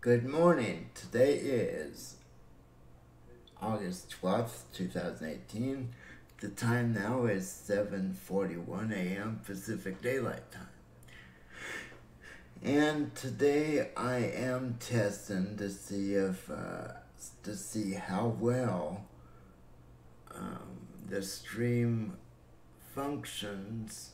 Good morning. Today is August 12th, 2018. The time now is 7:41 a.m. Pacific Daylight Time. And today I am testing to see how well the stream functions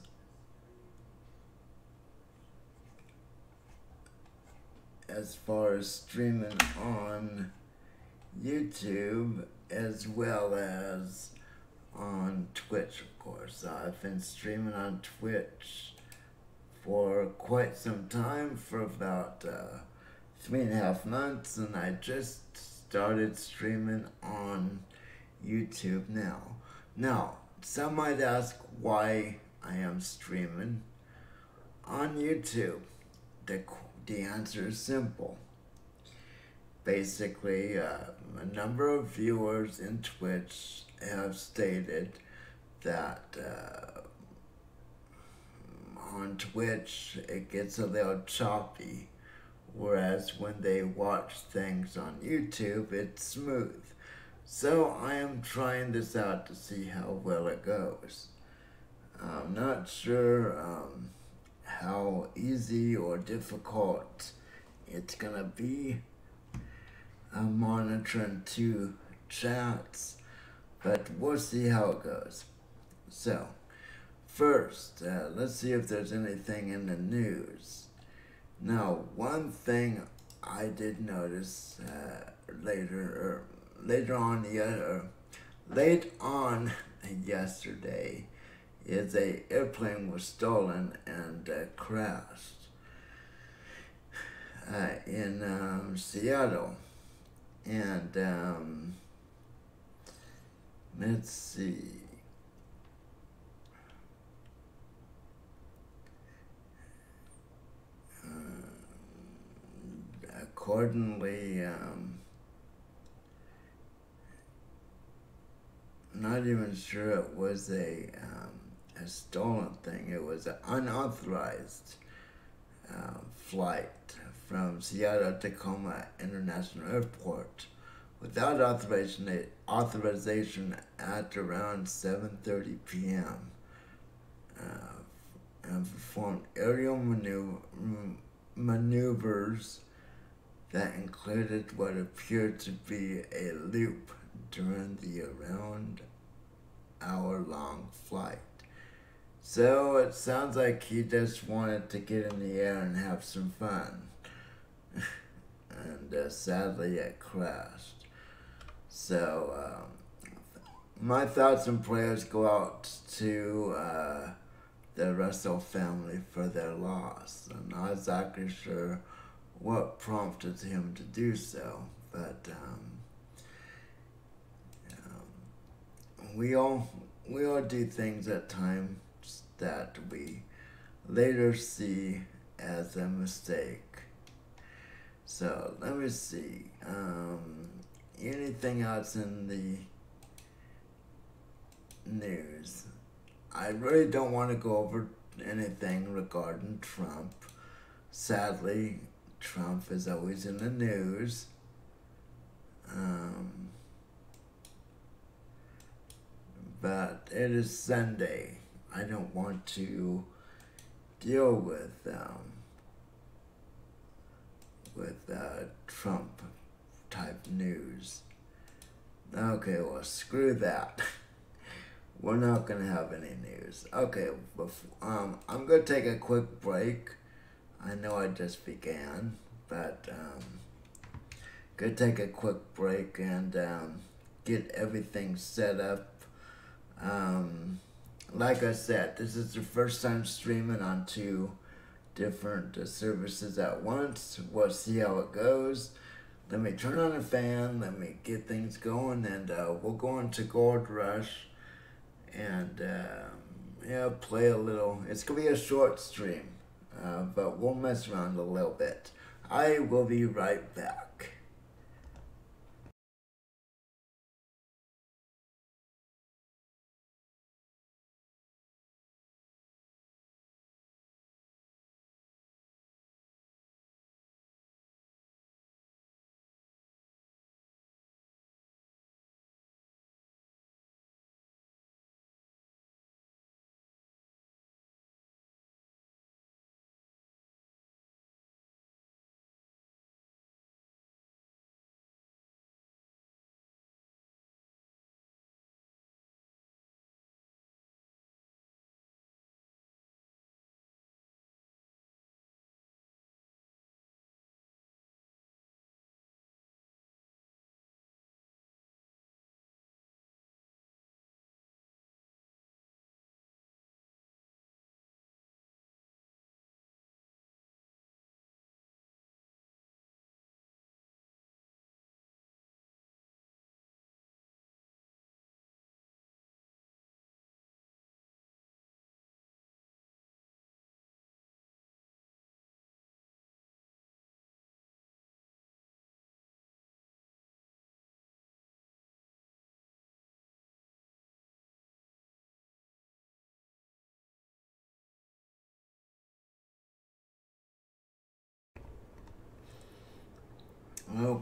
as far as streaming on YouTube as well as on Twitch, of course. I've been streaming on Twitch for quite some time, for about 3.5 months, and I just started streaming on YouTube now. Now, some might ask why I am streaming on YouTube. The answer is simple. Basically, a number of viewers in Twitch have stated that on Twitch it gets a little choppy, whereas when they watch things on YouTube it's smooth. So I am trying this out to see how well it goes. I'm not sure how easy or difficult it's gonna be monitoring two chats, but we'll see how it goes. So, first, let's see if there's anything in the news. Now, one thing I did notice late on yesterday is a airplane was stolen and crashed in Seattle. And let's see. Accordingly, not even sure it was a stolen thing. It was an unauthorized flight from Seattle Tacoma International Airport without authorization at around 7:30 p.m. And performed aerial maneuvers that included what appeared to be a loop during the around hour-long flight. So it sounds like he just wanted to get in the air and have some fun. And sadly it crashed. So my thoughts and prayers go out to the Russell family for their loss. I'm not exactly sure what prompted him to do so, but we all do things at times that we later see as a mistake. So let me see. Anything else in the news? I really don't want to go over anything regarding Trump. Sadly, Trump is always in the news. But it is Sunday. I don't want to deal with Trump type news. Okay, well, screw that. We're not gonna have any news. Okay, I'm gonna take a quick break. I know I just began, but gonna take a quick break and get everything set up. Like I said, this is the first time streaming on two different services at once. We'll see how it goes. Let me turn on the fan, let me get things going, and we'll go into Gold Rush and play a little. It's gonna be a short stream, but we'll mess around a little bit. I will be right back.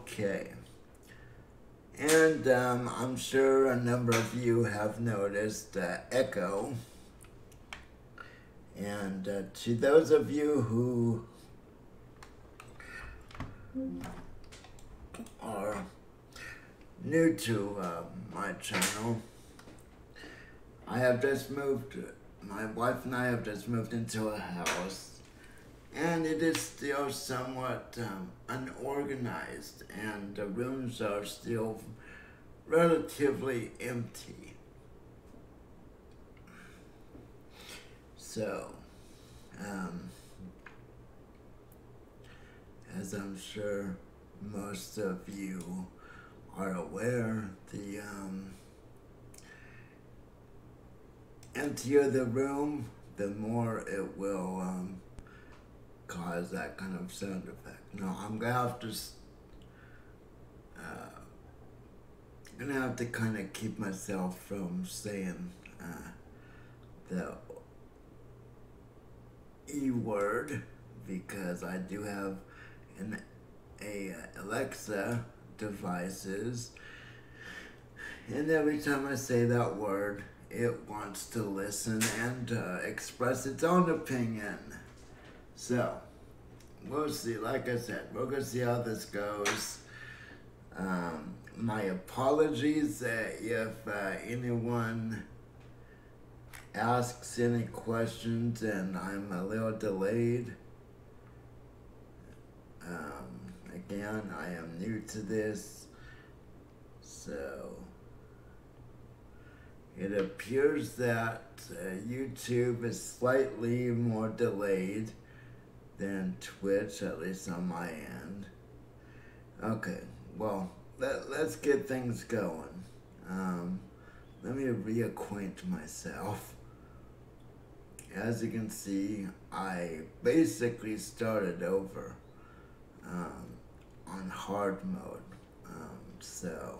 Okay. And I'm sure a number of you have noticed echo. And to those of you who are new to my channel, my wife and I have just moved into a house, and it is still somewhat unorganized, and the rooms are still relatively empty. So, as I'm sure most of you are aware, the emptier the room, the more it will cause that kind of sound effect. Now, I'm gonna have to kind of keep myself from saying the E word, because I do have a Alexa devices, and every time I say that word, it wants to listen and express its own opinion. So, we'll see. Like I said, we're going to see how this goes. My apologies if anyone asks any questions and I'm a little delayed. Again, I am new to this, so it appears that YouTube is slightly more delayed than Twitch, at least on my end. Okay, well, let's get things going. Let me reacquaint myself. As you can see, I basically started over on hard mode. So,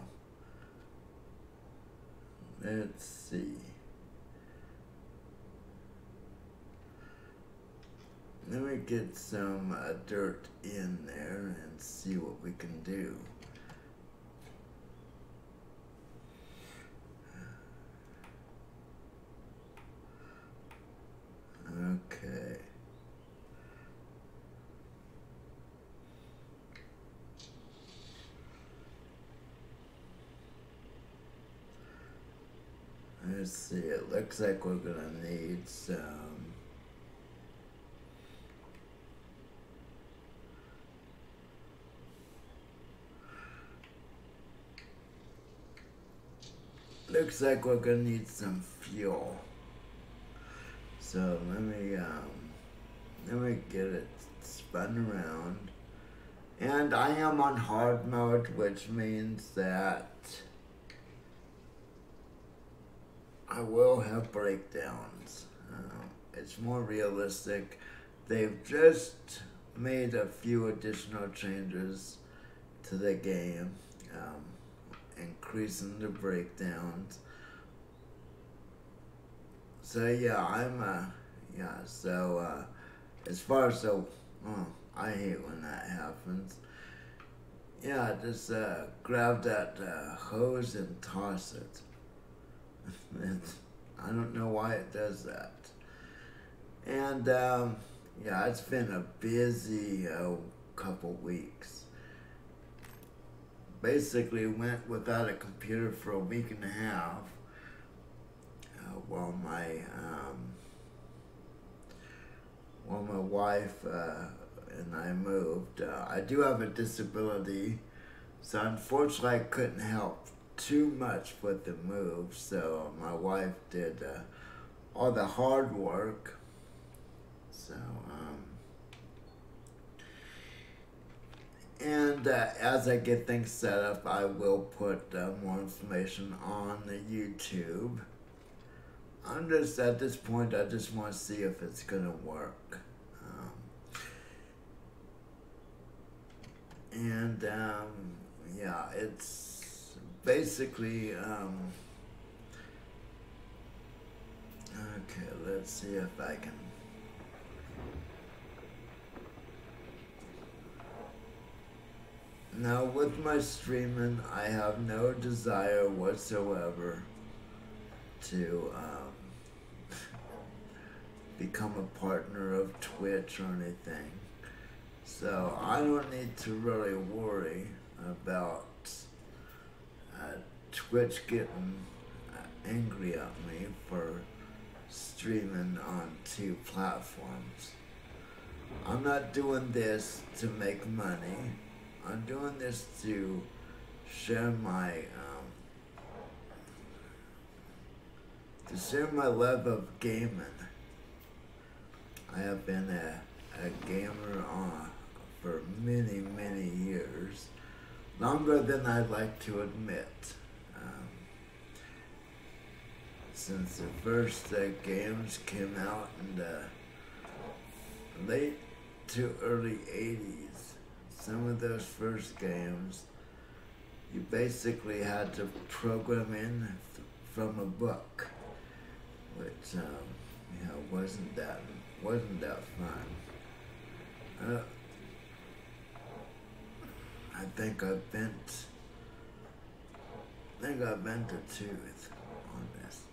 let's see. Let me get some dirt in there and see what we can do. Okay. Let's see, it looks like we're gonna need some fuel. So let me get it spun around. And I am on hard mode, which means that I will have breakdowns. It's more realistic. They've just made a few additional changes to the game, increasing the breakdowns. So yeah, as far as I hate when that happens. Yeah, just grab that hose and toss it. I don't know why it does that. And yeah, it's been a busy couple weeks. Basically went without a computer for a week and a half while my wife and I moved. I do have a disability, so unfortunately I couldn't help too much with the move, so my wife did all the hard work. So, and as I get things set up, I will put more information on the YouTube. At this point, I just want to see if it's gonna work. And yeah, it's basically okay, let's see if I can. Now, with my streaming, I have no desire whatsoever to become a partner of Twitch or anything. So I don't need to really worry about Twitch getting angry at me for streaming on two platforms. I'm not doing this to make money. I'm doing this to share my love of gaming. I have been a gamer for many, many years, longer than I'd like to admit. Since the first games came out in the late to early 80s, some of those first games, you basically had to program in from a book, which wasn't that fun. I think I bent a tooth on this.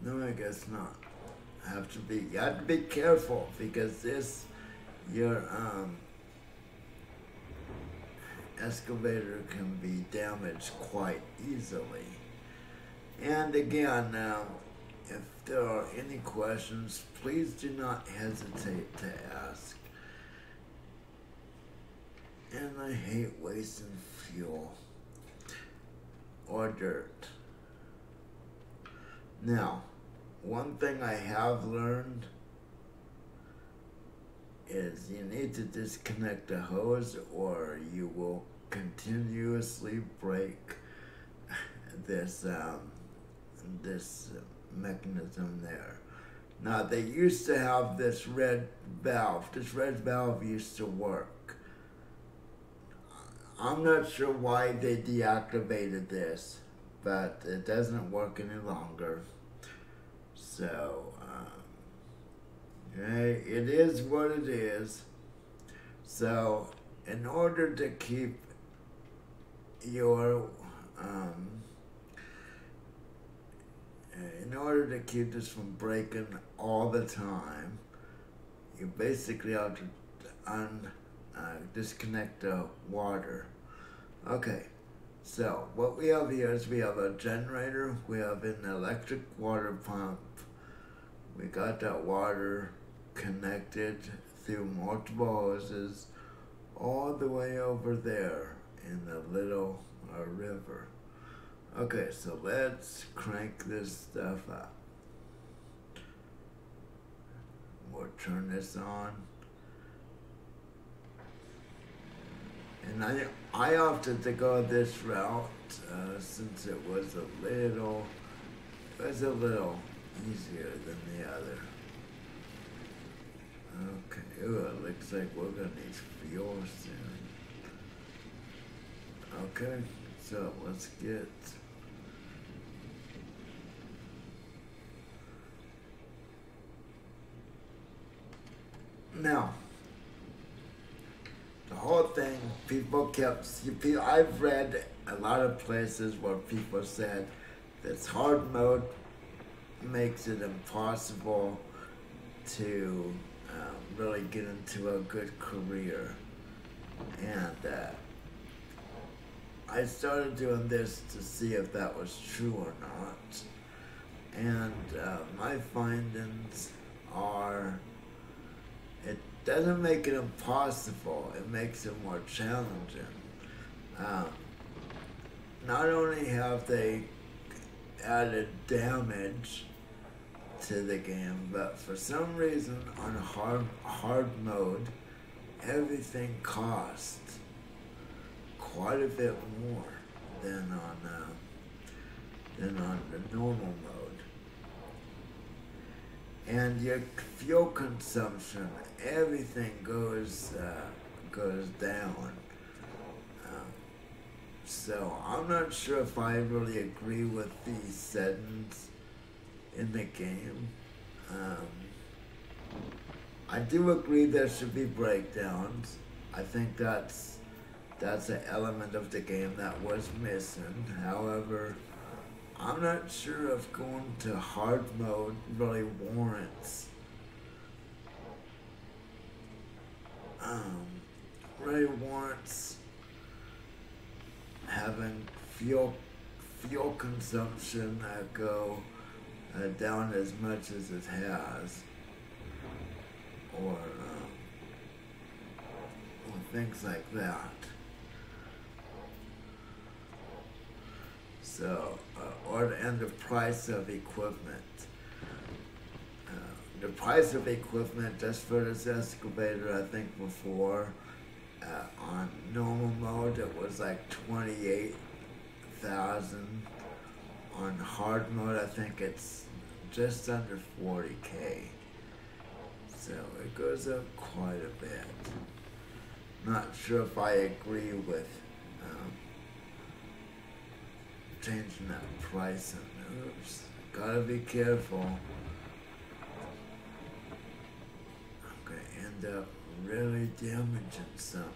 No, I guess not. You have to be careful because your excavator can be damaged quite easily. And again, if there are any questions, please do not hesitate to ask. And I hate wasting fuel or dirt. Now, one thing I have learned is you need to disconnect the hose or you will continuously break this mechanism there. Now, they used to have this red valve. This red valve used to work. I'm not sure why they deactivated this, but it doesn't work any longer. So, it is what it is. So, in order to keep your, in order to keep this from breaking all the time, you basically have to disconnect the water. Okay, so what we have here is we have a generator, we have an electric water pump. We got that water connected through multiple hoses all the way over there in the little river. Okay, so let's crank this stuff up. We'll turn this on. And I opted to go this route since it was a little easier than the other. Okay, ooh, it looks like we're gonna need fuel soon. Okay, so let's get now. The whole thing, I've read a lot of places where people said this hard mode makes it impossible to really get into a good career. And I started doing this to see if that was true or not. And my findings are, it doesn't make it impossible, it makes it more challenging. Not only have they added damage to the game, but for some reason on hard mode, everything costs quite a bit more than on the normal mode. And your fuel consumption, everything goes down. So I'm not sure if I really agree with these settings in the game. Um, I do agree there should be breakdowns. I think that's an element of the game that was missing. However, I'm not sure if going to hard mode um, really warrants having fuel consumption go down as much as it has, or things like that. So, and the price of equipment. The price of equipment just for this excavator, I think before, on normal mode, it was like 28,000. On hard mode, I think it's just under 40K. So it goes up quite a bit. Not sure if I agree with changing that price. And oops, gotta be careful. I'm gonna end up really damaging something.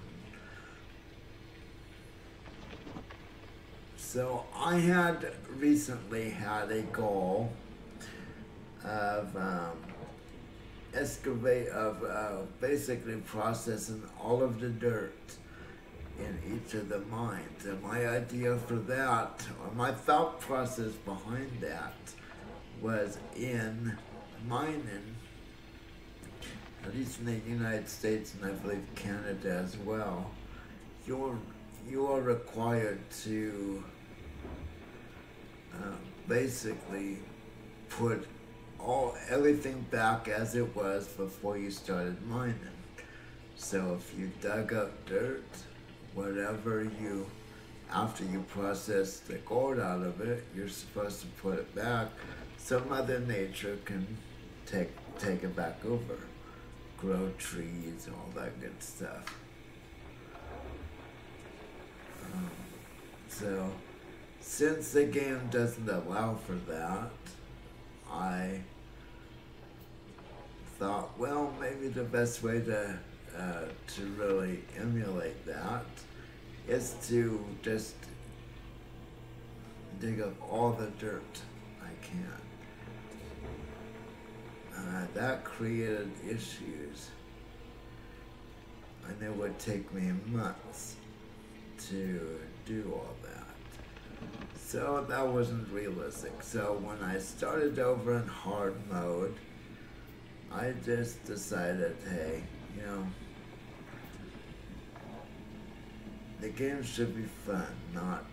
So I had recently had a goal of basically processing all of the dirt in each of the mines. And my idea for that, or my thought process behind that, was in mining, at least in the United States and I believe Canada as well, you are required to basically put everything back as it was before you started mining. So if you dug up dirt, after you process the gold out of it, you're supposed to put it back so Mother Nature can take it back over, grow trees, all that good stuff. So, since the game doesn't allow for that, I thought, well, maybe the best way to really emulate that is to just dig up all the dirt I can. That created issues, and it would take me months to do all that. So that wasn't realistic. So when I started over in hard mode, I just decided, hey, the game should be fun, not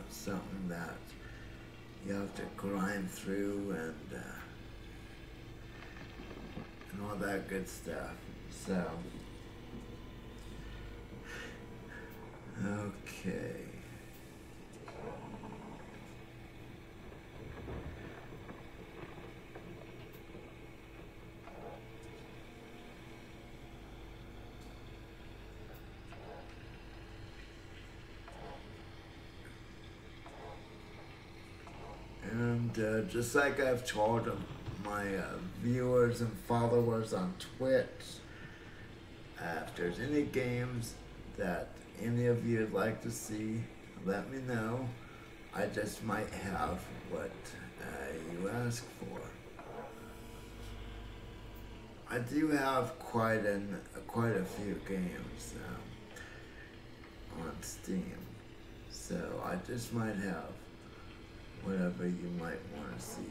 something that you have to grind through and all that good stuff. So, okay. And just like I've told my viewers and followers on Twitch, if there's any games that any of you would like to see, let me know. I just might have what you ask for. I do have quite a few games on Steam, so I just might have whatever you might want to see.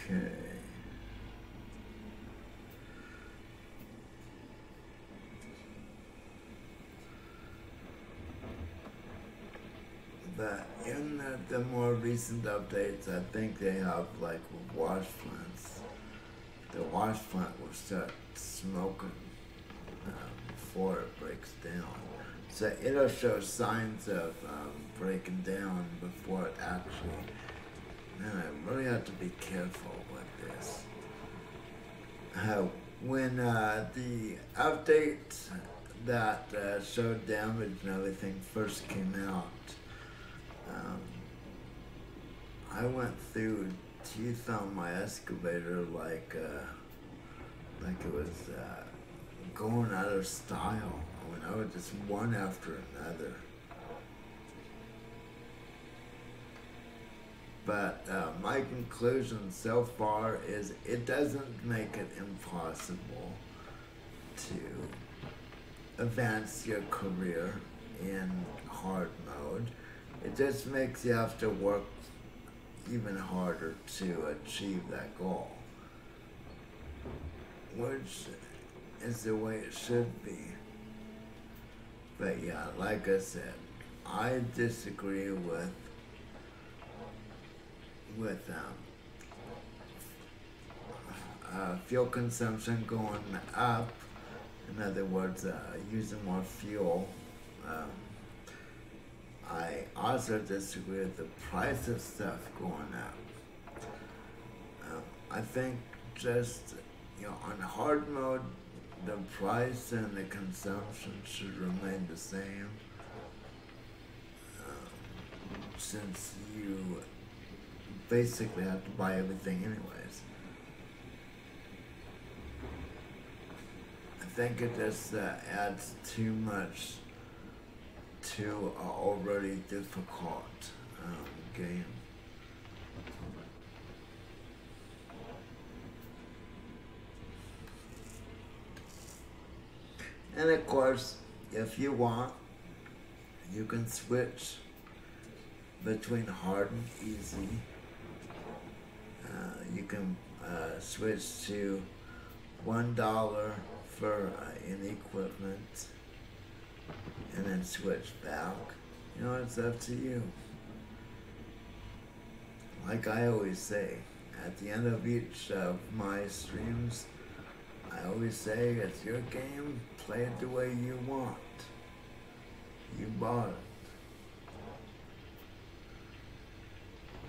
Okay. In the more recent updates, I think they have like wash plants. The wash plant will start smoking before it breaks down. So it'll show signs of breaking down before it actually. Man, I really have to be careful with this. When the update that showed damage and everything first came out, Um, I went through teeth on my excavator like it was going out of style. I mean, I was just one after another. But my conclusion so far is it doesn't make it impossible to advance your career in hard mode. It just makes you have to work even harder to achieve that goal, which is the way it should be. But yeah, like I said, I disagree with fuel consumption going up. In other words, using more fuel. Um, I also disagree with the price of stuff going up. I think just, on hard mode, the price and the consumption should remain the same, since you basically have to buy everything anyways. I think it just adds too much to an already difficult game. And of course, if you want, you can switch between hard and easy. You can switch to $1 for any equipment and then switch back. It's up to you. Like I always say, at the end of each of my streams, I always say, it's your game, play it the way you want. You bought it.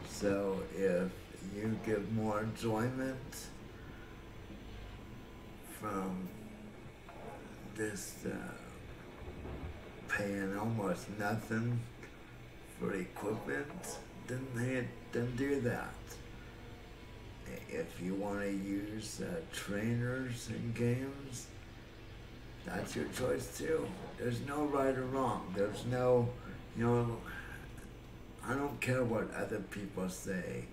So if you get more enjoyment from this paying almost nothing for equipment, then do that. If you want to use trainers in games, that's your choice too. There's no right or wrong. There's no, I don't care what other people say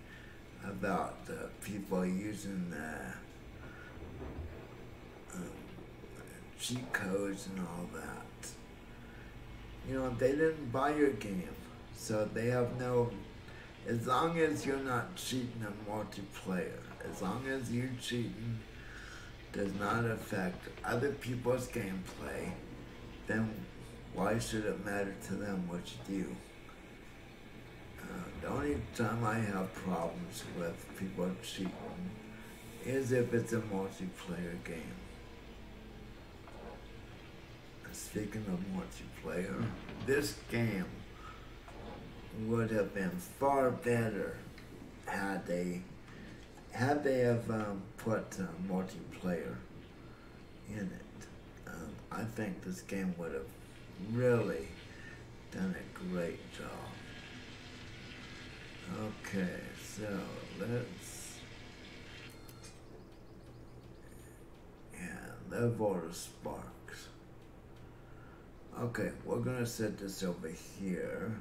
about people using cheat codes and all that. They didn't buy your game, so they have no, as long as you're not cheating in multiplayer, as long as you cheating does not affect other people's gameplay, then why should it matter to them what you do? The only time I have problems with people cheating is if it's a multiplayer game. Speaking of multiplayer, this game would have been far better had they have put multiplayer in it. I think this game would have really done a great job. Okay, so level the sparks. Okay, we're gonna set this over here.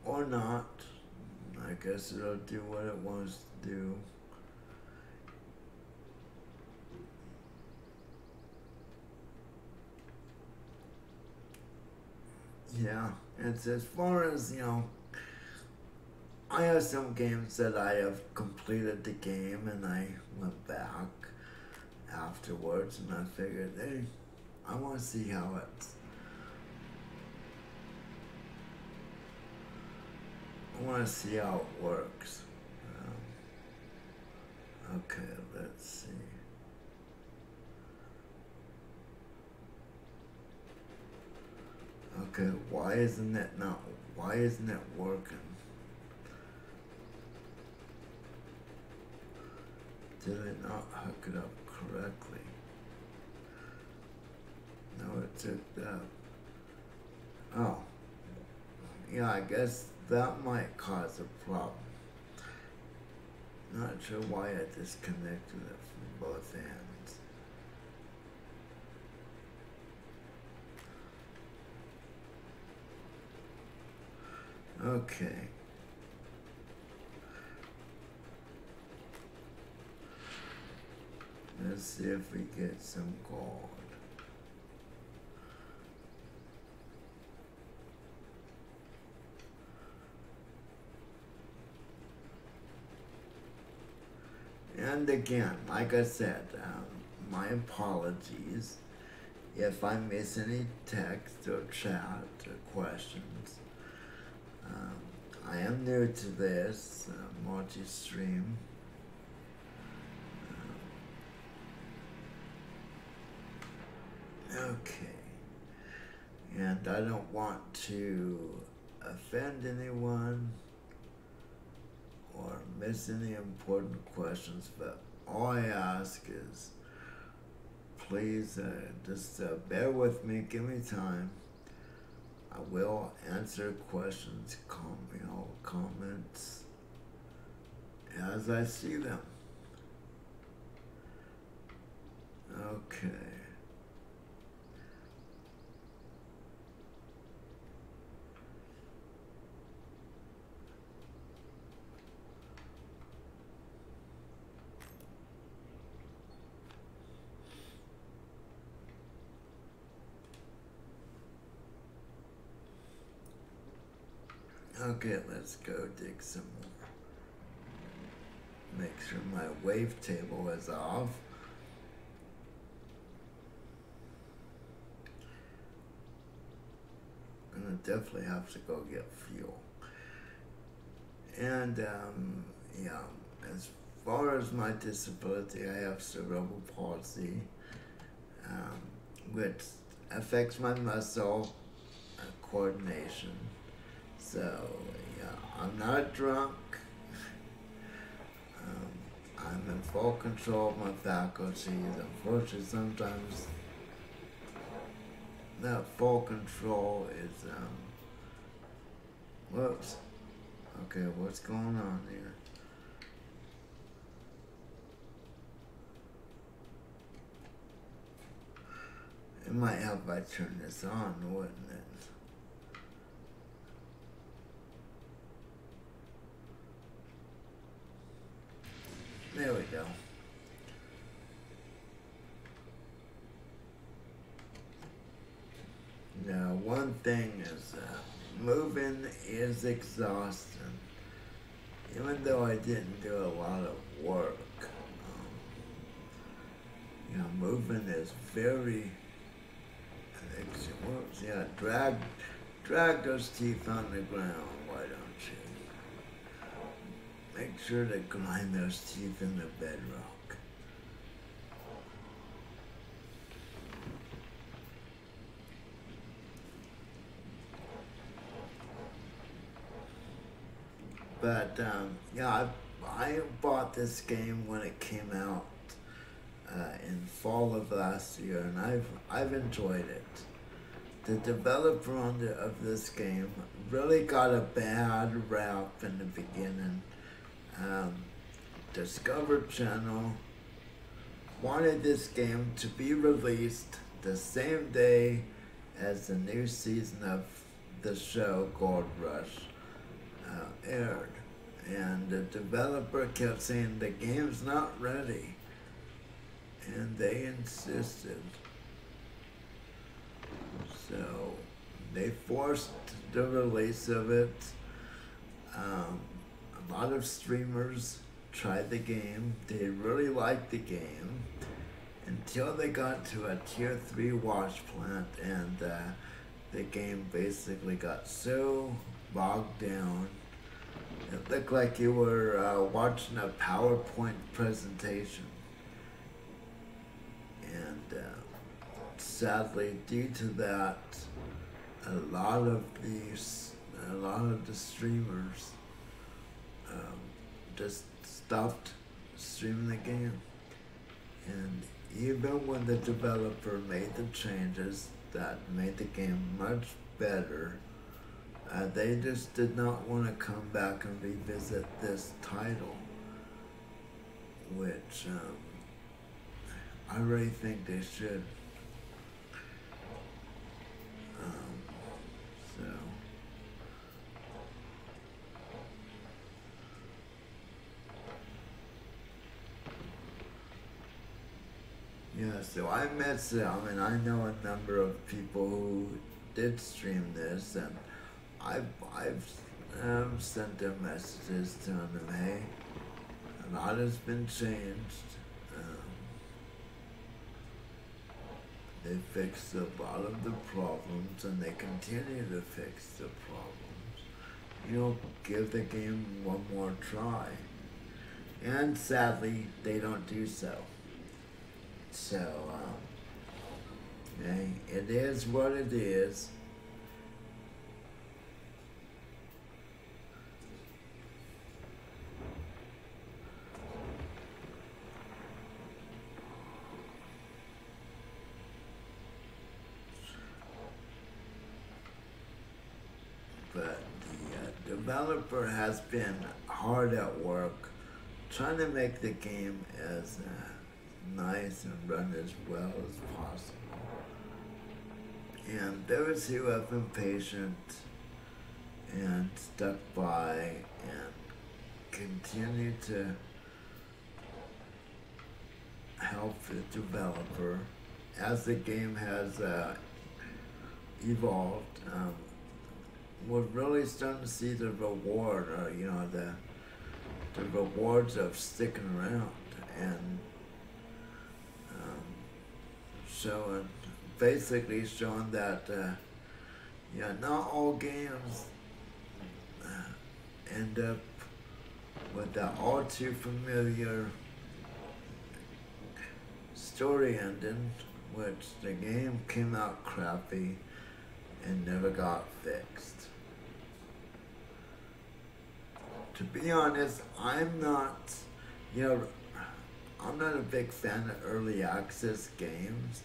Or not. I guess it'll do what it wants to do. Yeah, it's as far as, I have some games that I have completed the game and I went back afterwards and I figured, hey, I want to see how it's, I want to see how it works. Okay, let's see. Okay, why isn't it working? Did I not hook it up correctly? No, it took that. Oh, yeah, I guess that might cause a problem. Not sure why I disconnected it from both ends. Okay. Let's see if we get some gold. And again, like I said, my apologies if I miss any text or chat or questions. I am new to this multi-stream. Okay. And I don't want to offend anyone or miss any important questions, but all I ask is please just bear with me, give me time. I will answer questions, comments as I see them. Okay. Okay, let's go dig some more. Make sure my wavetable is off. I'm gonna definitely have to go get fuel. And yeah, as far as my disability, I have cerebral palsy, which affects my muscle coordination. So yeah, I'm not drunk. I'm in full control of my faculties. Unfortunately, sometimes that full control is whoops. Okay, what's going on here? It might help if I turn this on, wouldn't it? There we go. Now, one thing is moving is exhausting. Even though I didn't do a lot of work, moving is very. Whoops, yeah, drag those teeth on the ground. Why don't you? Make sure to grind those teeth in the bedrock. But yeah, I bought this game when it came out in fall of last year, and I've enjoyed it. The developer of this game really got a bad rap in the beginning. Discovery Channel wanted this game to be released the same day as the new season of the show Gold Rush aired. And the developer kept saying the game's not ready. And they insisted. So they forced the release of it. A lot of streamers tried the game. They really liked the game until they got to a tier 3 wash plant, and the game basically got so bogged down. It looked like you were watching a PowerPoint presentation. And sadly, due to that, a lot of the streamers just stopped streaming the game. And even when the developer made the changes that made the game much better. They just did not want to come back and revisit this title, which I really think they should. So, yeah, so I met some, and I know a number of people who did stream this, and I've sent them messages telling them, hey, a lot has been changed. They fixed a lot of the problems, and they continue to fix the problems. Give the game one more try. And sadly, they don't do so. So, okay, it is what it is. But the developer has been hard at work trying to make the game as nice and run as well as possible. And those who have been patient and stuck by and continue to help the developer as the game has evolved, we're really starting to see the reward, the rewards of sticking around and basically showing that not all games end up with that all too familiar story ending, which the game came out crappy and never got fixed. To be honest, I'm not a big fan of early access games,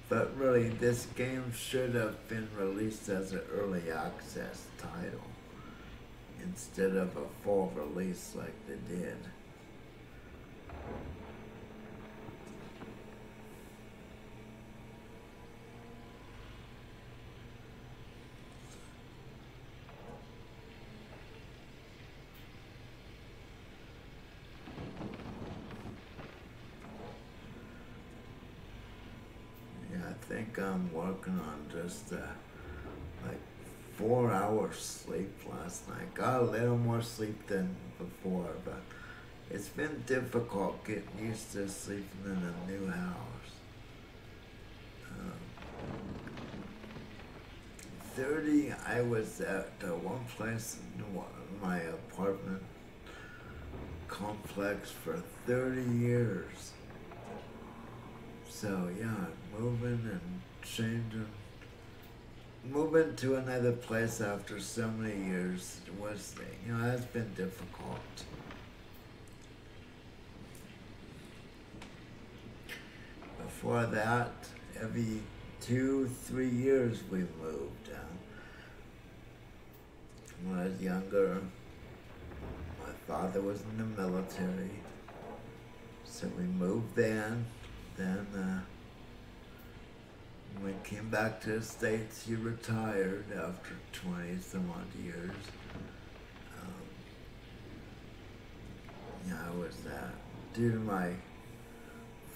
but really this game should have been released as an early access title instead of a full release like they did. I think I'm working on just like 4 hours sleep last night. Got a little more sleep than before, but it's been difficult getting used to sleeping in a new house. 30, I was at one place in my apartment complex for 30 years. So yeah, moving and changing. Moving to another place after so many years has been difficult. Before that, every 2-3 years we moved. When I was younger, my father was in the military, so we moved then. Then when we came back to the States, he retired after 20-some-odd years. I was due to my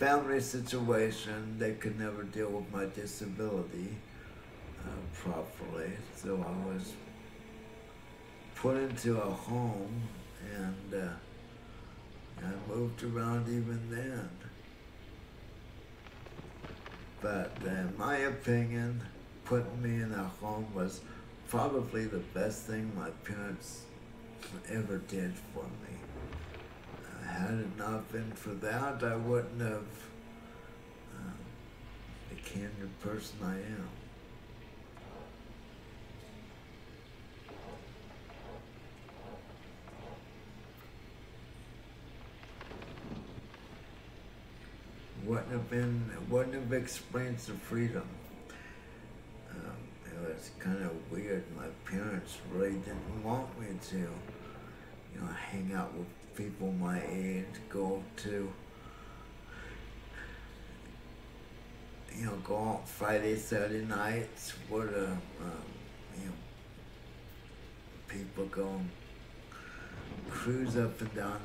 family situation, they could never deal with my disability properly, so I was put into a home, and I moved around even then. But in my opinion, putting me in a home was probably the best thing my parents ever did for me. Had it not been for that, I wouldn't have became the person I am. Wouldn't have experienced the freedom. It was was kind of weird. My parents really didn't want me to, hang out with people my age, go to, go out Friday, Saturday nights where the, people go and cruise up and down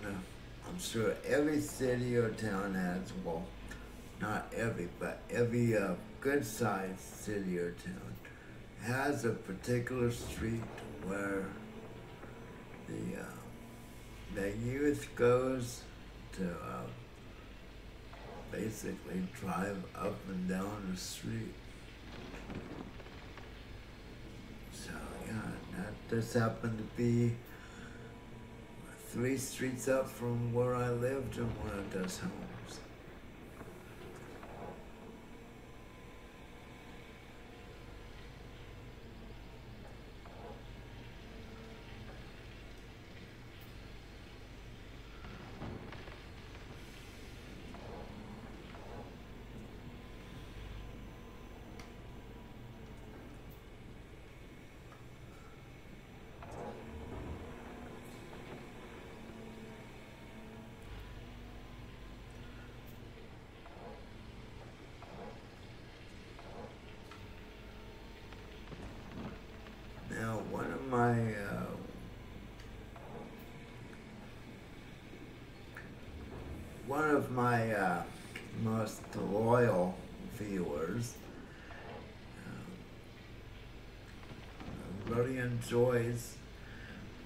I'm sure every city or town has, well, not every, but every good-sized city or town has a particular street where the youth goes to basically drive up and down the street. So yeah, that just happened to be 3 streets up from where I lived in one of those homes. Now, one of my most loyal viewers really enjoys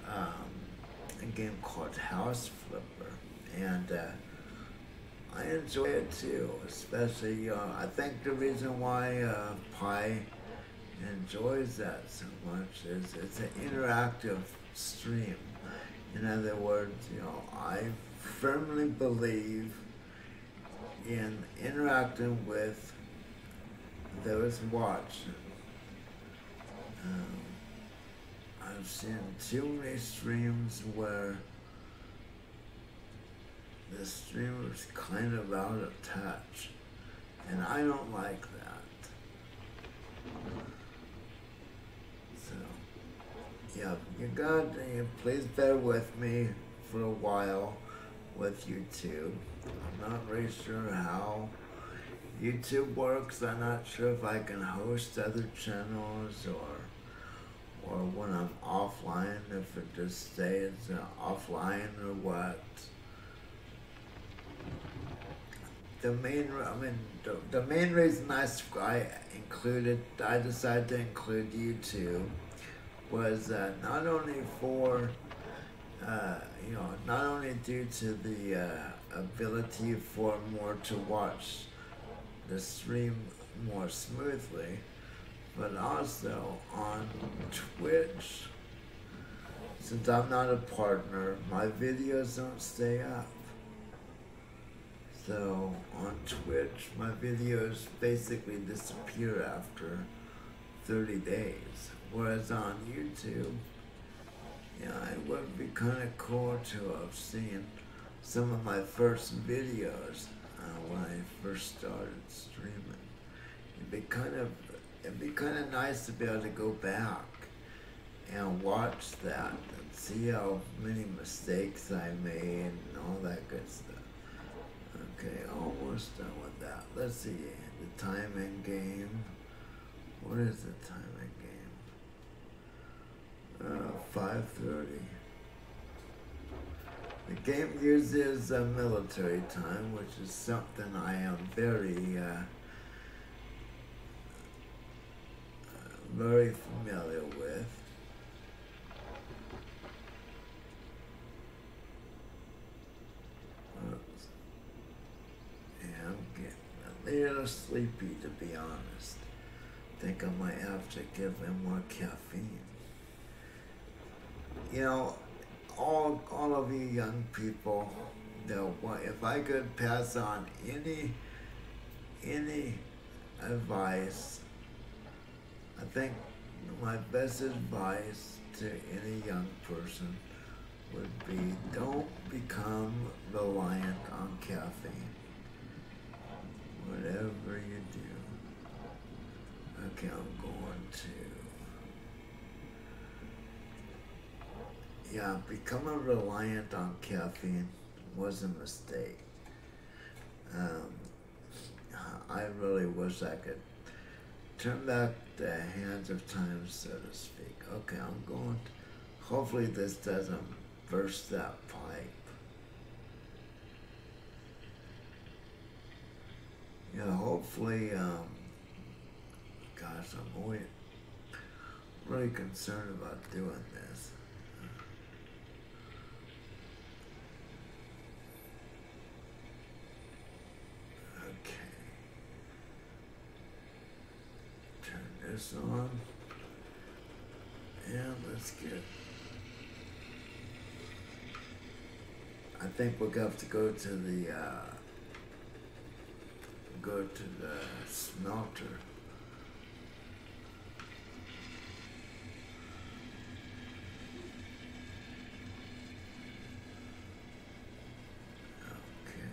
a game called House Flipper, and I enjoy it too. Especially, I think the reason why Pi enjoys that so much is it's an interactive stream. In other words, I firmly believe in interacting with those watching. I've seen too many streams where the streamer's kind of out of touch, and I don't like that. So, yeah, please bear with me for a while with YouTube. I'm not really sure how YouTube works. I'm not sure if I can host other channels or when I'm offline, if it just stays offline or what. The main reason I decided to include YouTube was not only due to the ability for more to watch the stream more smoothly, but also on Twitch. Since I'm not a partner, my videos don't stay up. So on Twitch, my videos basically disappear after 30 days. Whereas on YouTube, it would be kind of cool to have seen some of my first videos when I first started streaming. It'd be kind of nice to be able to go back and watch that and see how many mistakes I made and all that good stuff. Okay, almost done with that. Let's see, the timing game. What is the timing game? 5:30. The game uses military time, which is something I am very familiar with. Oops. Yeah, I'm getting a little sleepy, to be honest. Think I might have to give him more caffeine. All of you young people, if I could pass on any advice, I think my best advice to any young person would be don't become reliant on caffeine. Whatever you do. Okay, I'm going to Yeah, becoming reliant on caffeine was a mistake. Um, I really wish I could turn back the hands of time, so to speak. Okay, I'm going. Hopefully, this doesn't burst that pipe. Yeah, hopefully, gosh, I'm really concerned about doing this. Okay, turn this on, and let's get. I think we're gonna have to go to the smelter. Okay.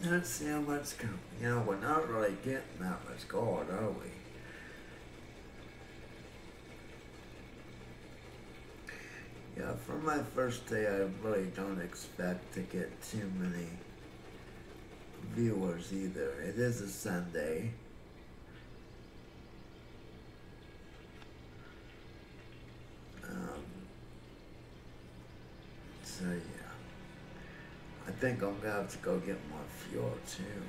Let's see how much. We're not really getting that much gold, are we? Yeah, for my first day, I really don't expect to get too many viewers either. It is a Sunday. Um, so yeah, I think I'm gonna have to go get more fuel too.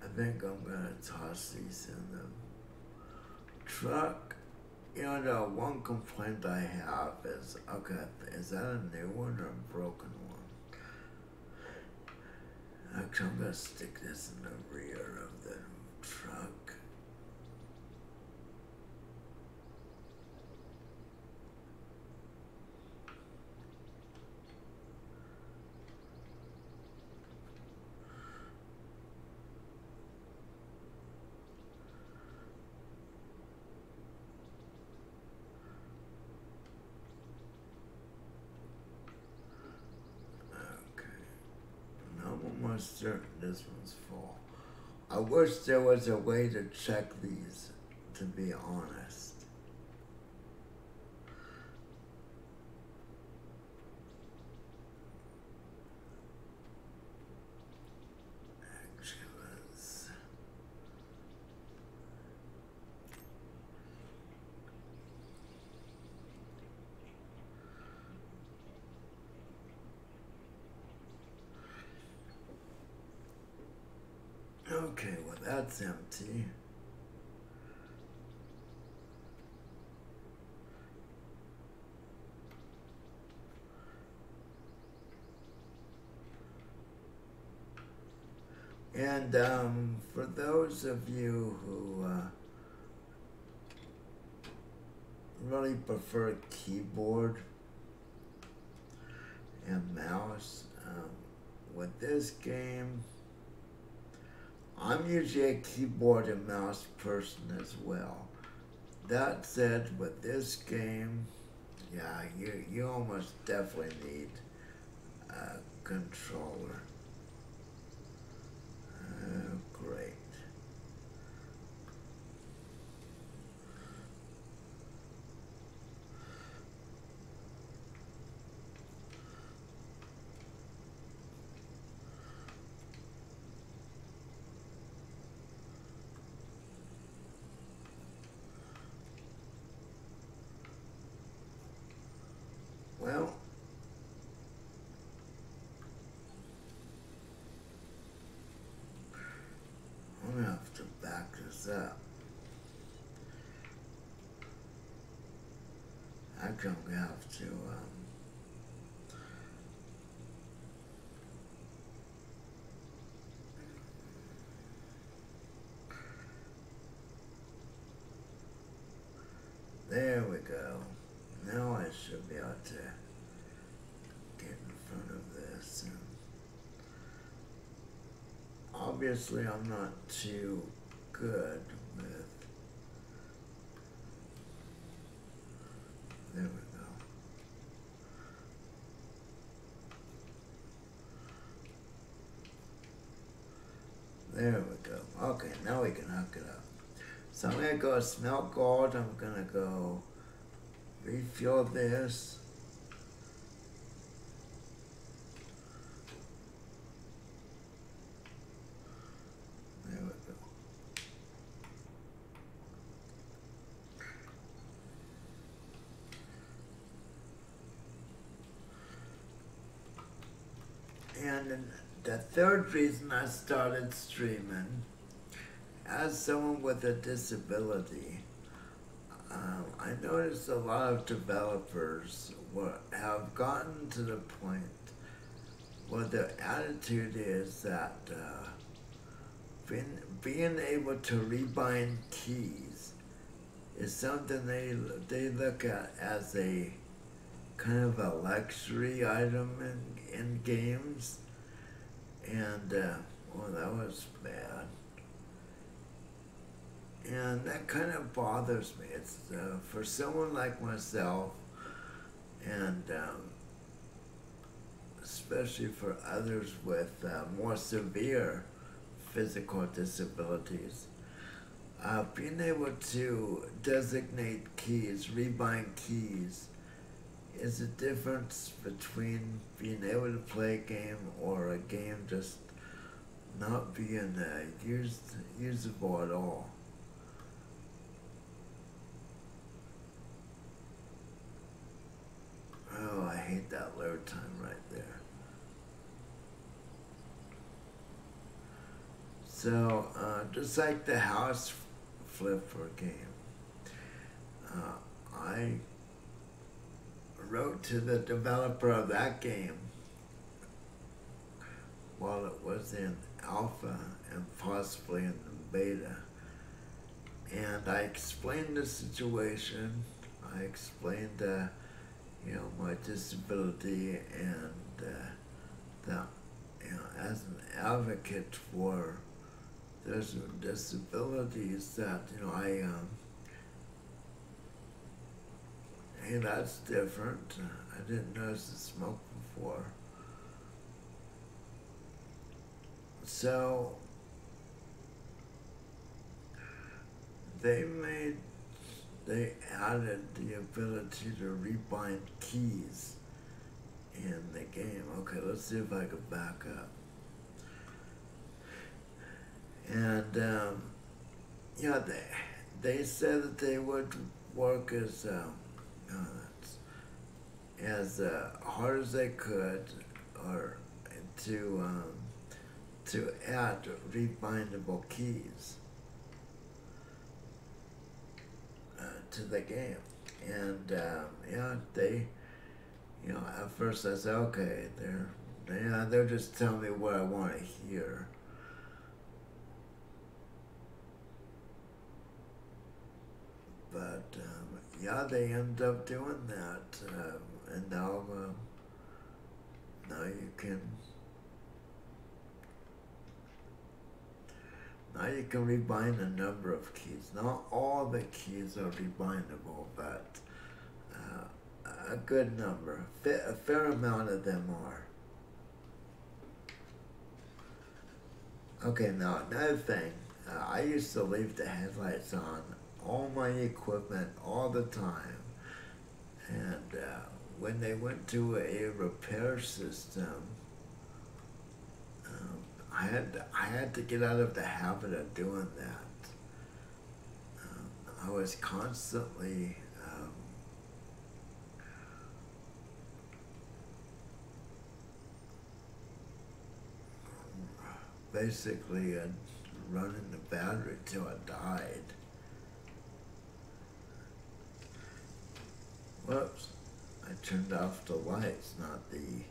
I think I'm gonna toss these in the truck. The one complaint I have is, okay, is that a new one or a broken one? Actually, I'm gonna stick this in the rear of the truck. Okay. Now I'm almost certain this one's full. I wish there was a way to check these, to be honest. Actually, okay, well that's empty. And for those of you who really prefer keyboard and mouse, with this game, I'm usually a keyboard and mouse person as well. That said, with this game, yeah, you almost definitely need a controller. Great. Well, I'm gonna have to back this up. Actually, I'm gonna have to, Now I should be able to get in front of this. And obviously, I'm not too good with. There we go. There we go. Okay, now we can hook it up. So I'm going to go smelt gold. I'm going to go refuel this. There we go. And then the third reason I started streaming, as someone with a disability, I noticed a lot of developers have gotten to the point where their attitude is that being able to rebind keys is something they look at as a kind of a luxury item in games. And, well, that was bad. And that kind of bothers me. It's for someone like myself, and especially for others with more severe physical disabilities, being able to designate keys, rebind keys, is a difference between being able to play a game or a game just not being usable at all. Oh, I hate that load time right there. So, just like the house flipper game, I wrote to the developer of that game while it was in alpha and possibly in the beta. And I explained the situation. I explained my disability, and that, as an advocate for those with disabilities, that, hey, that's different. I didn't notice the smoke before. So they added the ability to rebind keys in the game. Okay, let's see if I can back up. And they said that they would work as hard as they could, or to add rebindable keys to the game. And they, at first I said, okay, they're just telling me what I want to hear. But they end up doing that, and now you can rebind a number of keys. Not all the keys are rebindable, but a good number, a fair amount of them are. Okay, now another thing, I used to leave the headlights on all my equipment all the time, and when they went to a repair system, I had to get out of the habit of doing that. I was constantly basically running the battery till it died. Whoops, I turned off the lights, not the...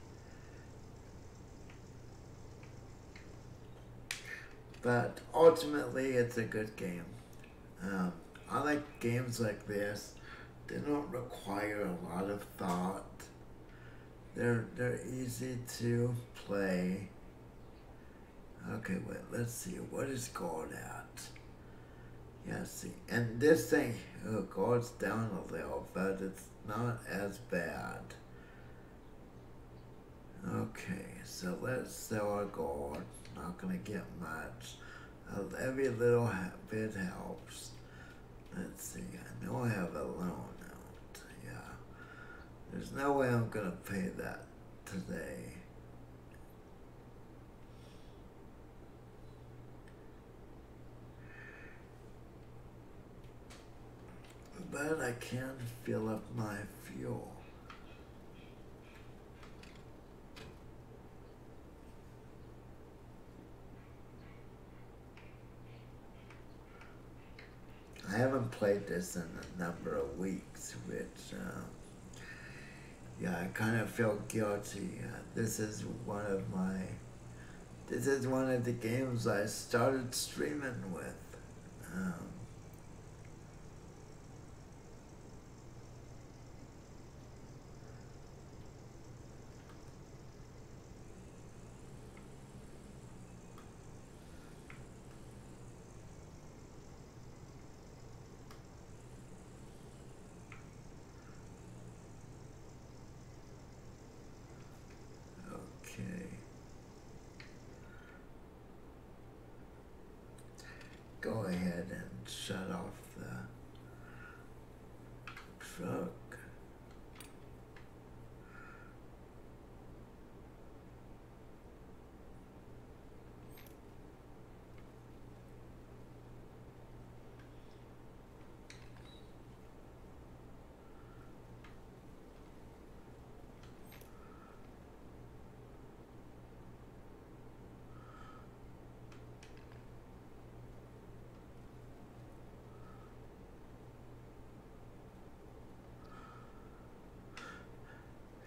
But ultimately, it's a good game. I like games like this They don't require a lot of thought. They're easy to play. Okay, wait, let's see. What is gold at? Yeah, see. And this thing, oh, gold's down a little, but it's not as bad. Okay, so let's sell our gold. Not gonna get much. Every little bit helps. Let's see. I know I have a loan out. Yeah. There's no way I'm gonna pay that today. But I can fill up my fuel. I haven't played this in a number of weeks, which, yeah, I kind of feel guilty. This is one of the games I started streaming with. Okay. Go ahead and shut off the truck.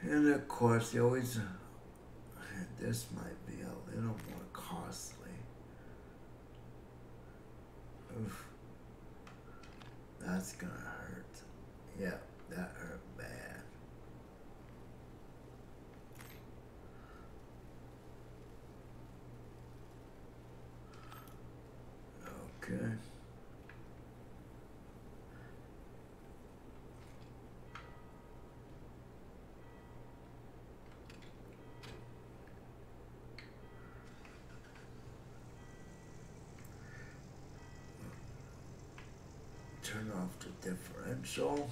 And of course, you always, this might be a little more costly. Oof. That's gonna hurt. Yeah, that hurt bad. Okay. Turn off the differential.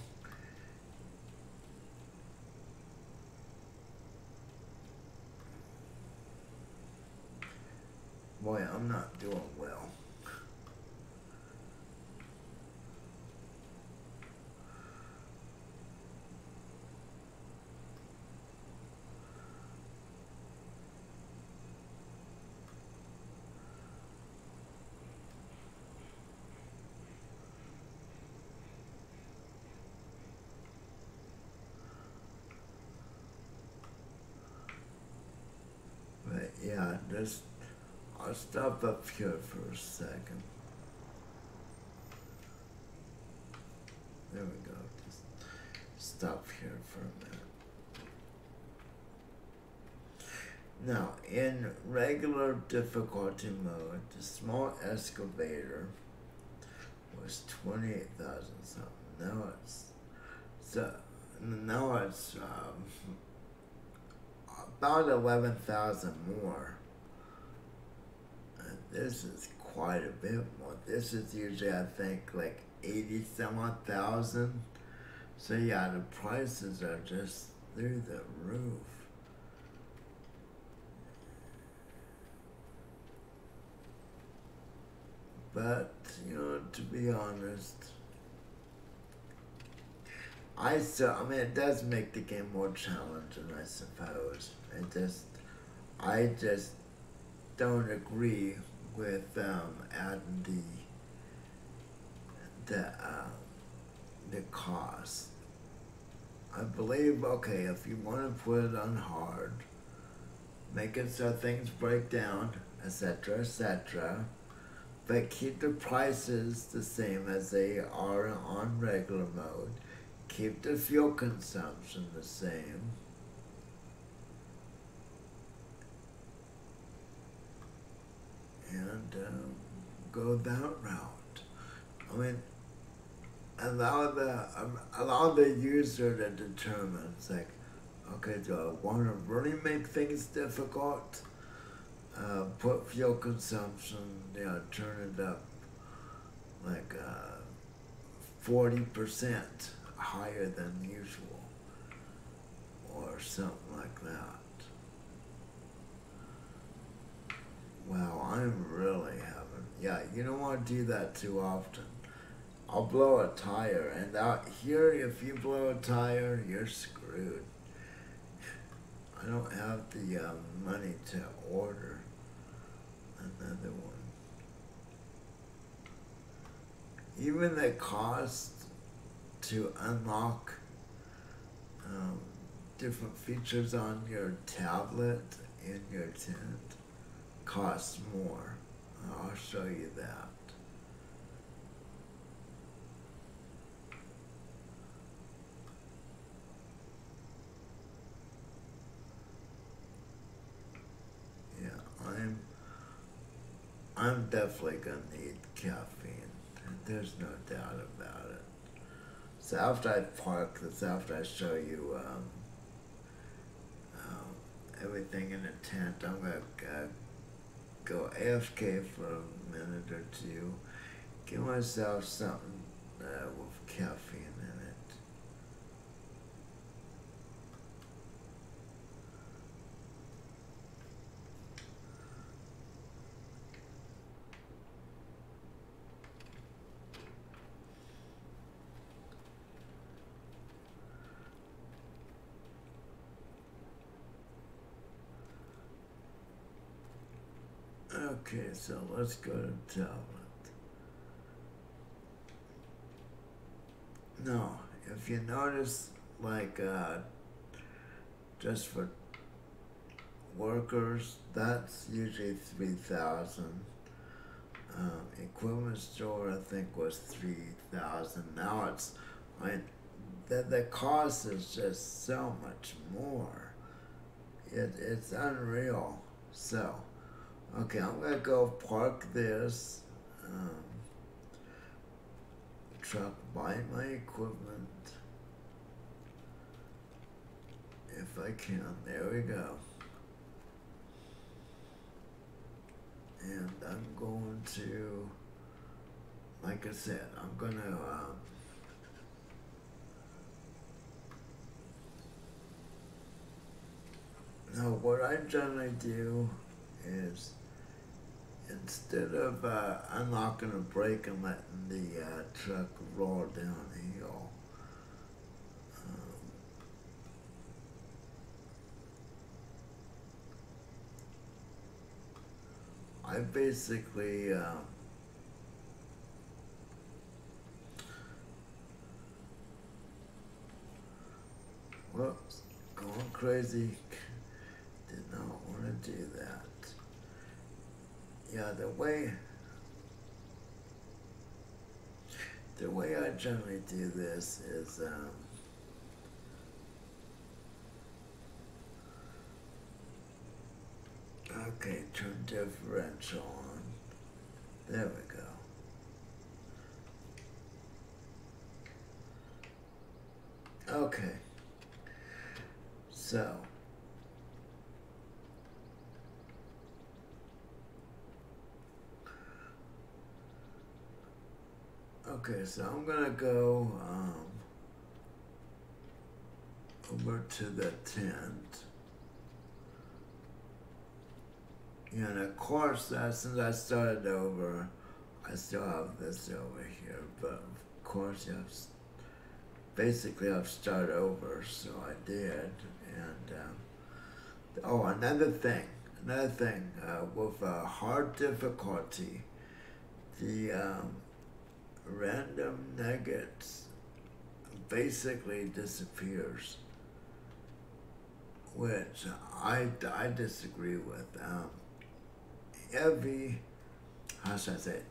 Boy, I'm not doing well. But yeah, just I'll stop up here for a second. There we go. Just stop here for a minute. Now, in regular difficulty mode, the small excavator was 28,000 something. Now it's about 11,000 more. And this is quite a bit more. This is usually, I think, like 80 some odd thousand. So yeah, the prices are just through the roof. But, you know, to be honest, I mean, it does make the game more challenging, I suppose. I just don't agree with adding the cost. I believe, okay, if you want to put it on hard, make it so things break down, etc., etc., but keep the prices the same as they are on regular mode. keep the fuel consumption the same, and go that route. I mean, allow the user to determine. It's like, okay, do I want to really make things difficult? Put fuel consumption, turn it up like 40% higher than usual, or something like that. Wow, I'm really having, yeah, you don't want to do that too often. I'll blow a tire, and out here, if you blow a tire, you're screwed. I don't have the money to order another one. Even the cost to unlock different features on your tablet in your tent costs more. I'll show you that. Yeah, I'm definitely gonna need caffeine. There's no doubt about it. So after I park this, after I show you everything in the tent, I'm gonna go AFK for a minute or two, give myself something with caffeine in it. Okay, so let's go to tablet. No, if you notice, like, just for workers, that's usually 3,000. Equipment store, I think, was 3,000. Now it's, I mean, the cost is just so much more. It's unreal. So, okay, I'm gonna go park this truck by my equipment. If I can, there we go. And I'm going to, like I said, I'm gonna now what I generally do is, instead of unlocking a brake and letting the truck roll downhill, I basically whoops, going crazy. Did not want to do that. Yeah, the way I generally do this is okay, turn differential on. There we go. Okay. So okay, so I'm gonna go over to the tent. And of course, since I started over, I still have this over here, but of course you have, basically I've started over, so I did. And oh, another thing, with hard difficulty, the random nuggets basically disappears, which I disagree with. How should I say it?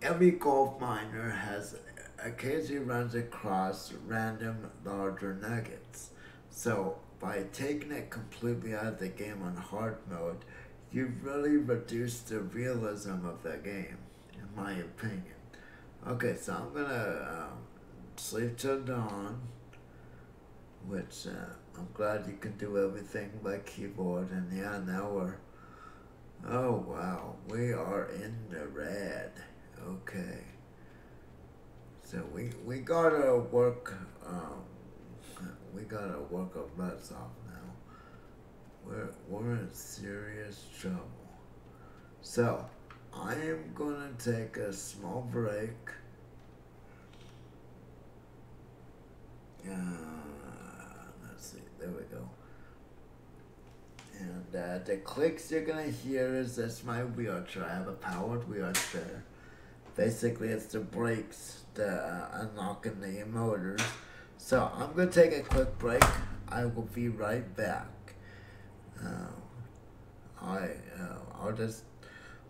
Every gold miner has occasionally runs across random larger nuggets. So by taking it completely out of the game on hard mode, you've really reduced the realism of the game, in my opinion. Okay, so I'm gonna sleep till dawn, which I'm glad you can do everything by keyboard. And yeah, now we're. Oh wow, we are in the red. Okay. So we gotta work we gotta work our butts off now. We're in serious trouble. So I am gonna take a small break. Let's see, there we go. And the clicks you're gonna hear is that's my wheelchair. I have a powered wheelchair. Basically, it's the brakes that unlocking the motors. So I'm gonna take a quick break. I will be right back. I'll just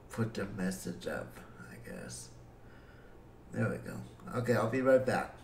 put the message up, I guess. There we go. Okay, I'll be right back.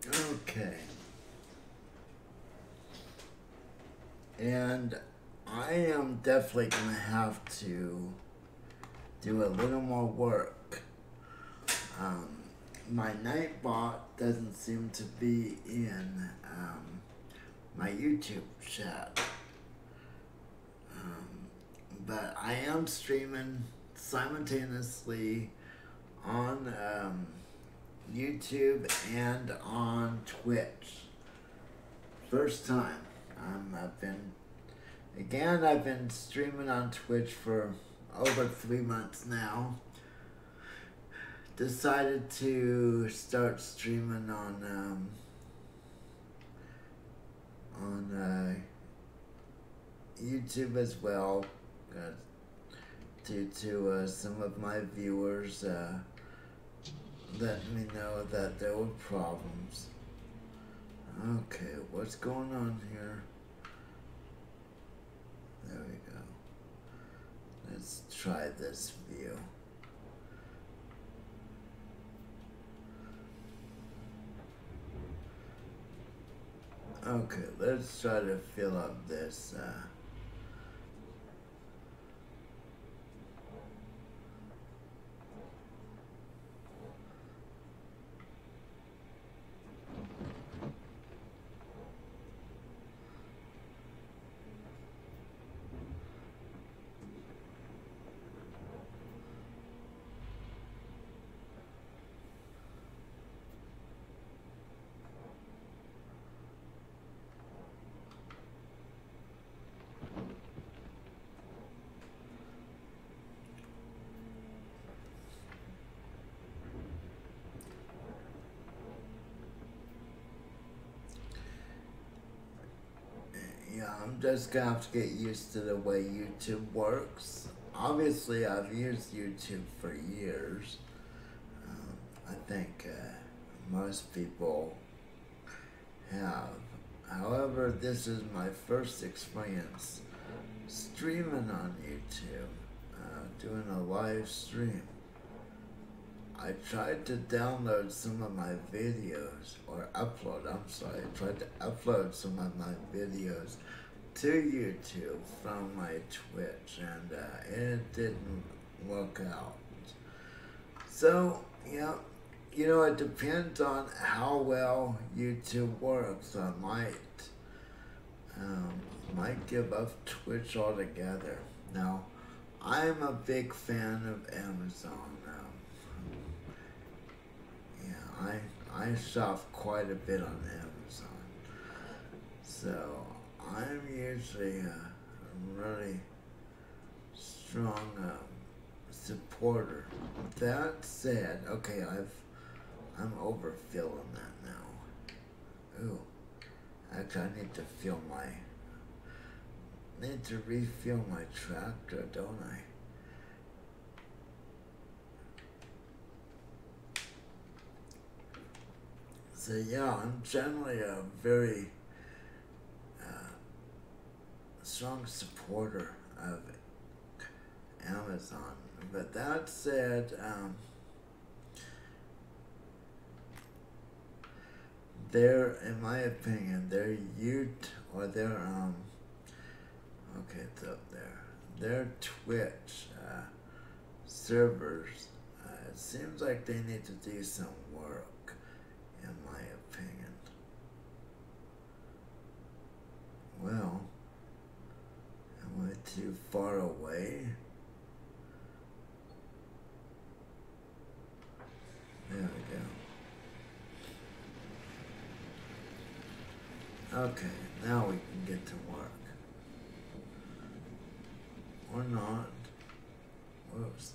Okay. And I am definitely gonna have to do a little more work. Um, my Nightbot doesn't seem to be in my YouTube chat. But I am streaming simultaneously on YouTube and on Twitch. First time. I've been streaming on Twitch for over 3 months now. Decided to start streaming on YouTube as well, due to some of my viewers letting me know that there were problems. Okay, what's going on here? There we go. Let's try this view. Okay, let's try to fill up this. Yeah, I'm just gonna have to get used to the way YouTube works. Obviously, I've used YouTube for years. I think most people have. However, this is my first experience streaming on YouTube, doing a live stream. I tried to download some of my videos, or upload, I'm sorry, I tried to upload some of my videos to YouTube from my Twitch, and it didn't work out. So, yeah, it depends on how well YouTube works. I might give up Twitch altogether. Now, I'm a big fan of Amazon. I shop quite a bit on Amazon, so I'm usually a really strong supporter. That said, okay, I'm overfilling that now. Ooh, actually, I need to refill my tractor, don't I? So yeah, I'm generally a very strong supporter of Amazon. But that said, in my opinion, their okay, it's up there. Their Twitch servers, it seems like they need to do some work, in my opinion. Well, am I too far away? There we go. Okay, now we can get to work. Or not. Whoops.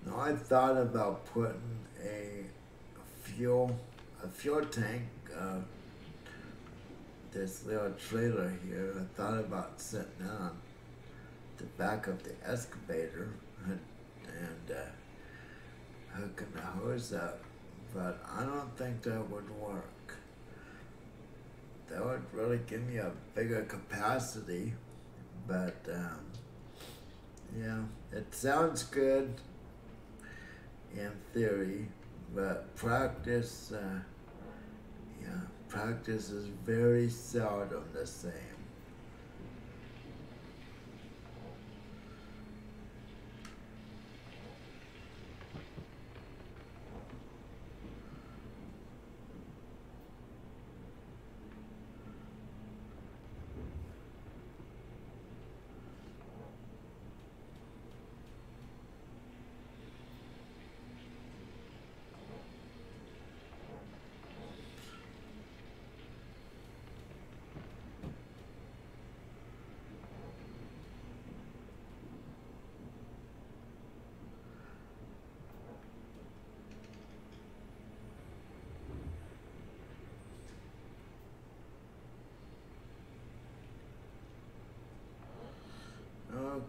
Now I thought about putting a fuel tank, this little trailer here. I thought about sitting on the back of the excavator and hooking the hose up, but I don't think that would work. That would really give me a bigger capacity, but yeah, it sounds good in theory, but practice is very seldom the same.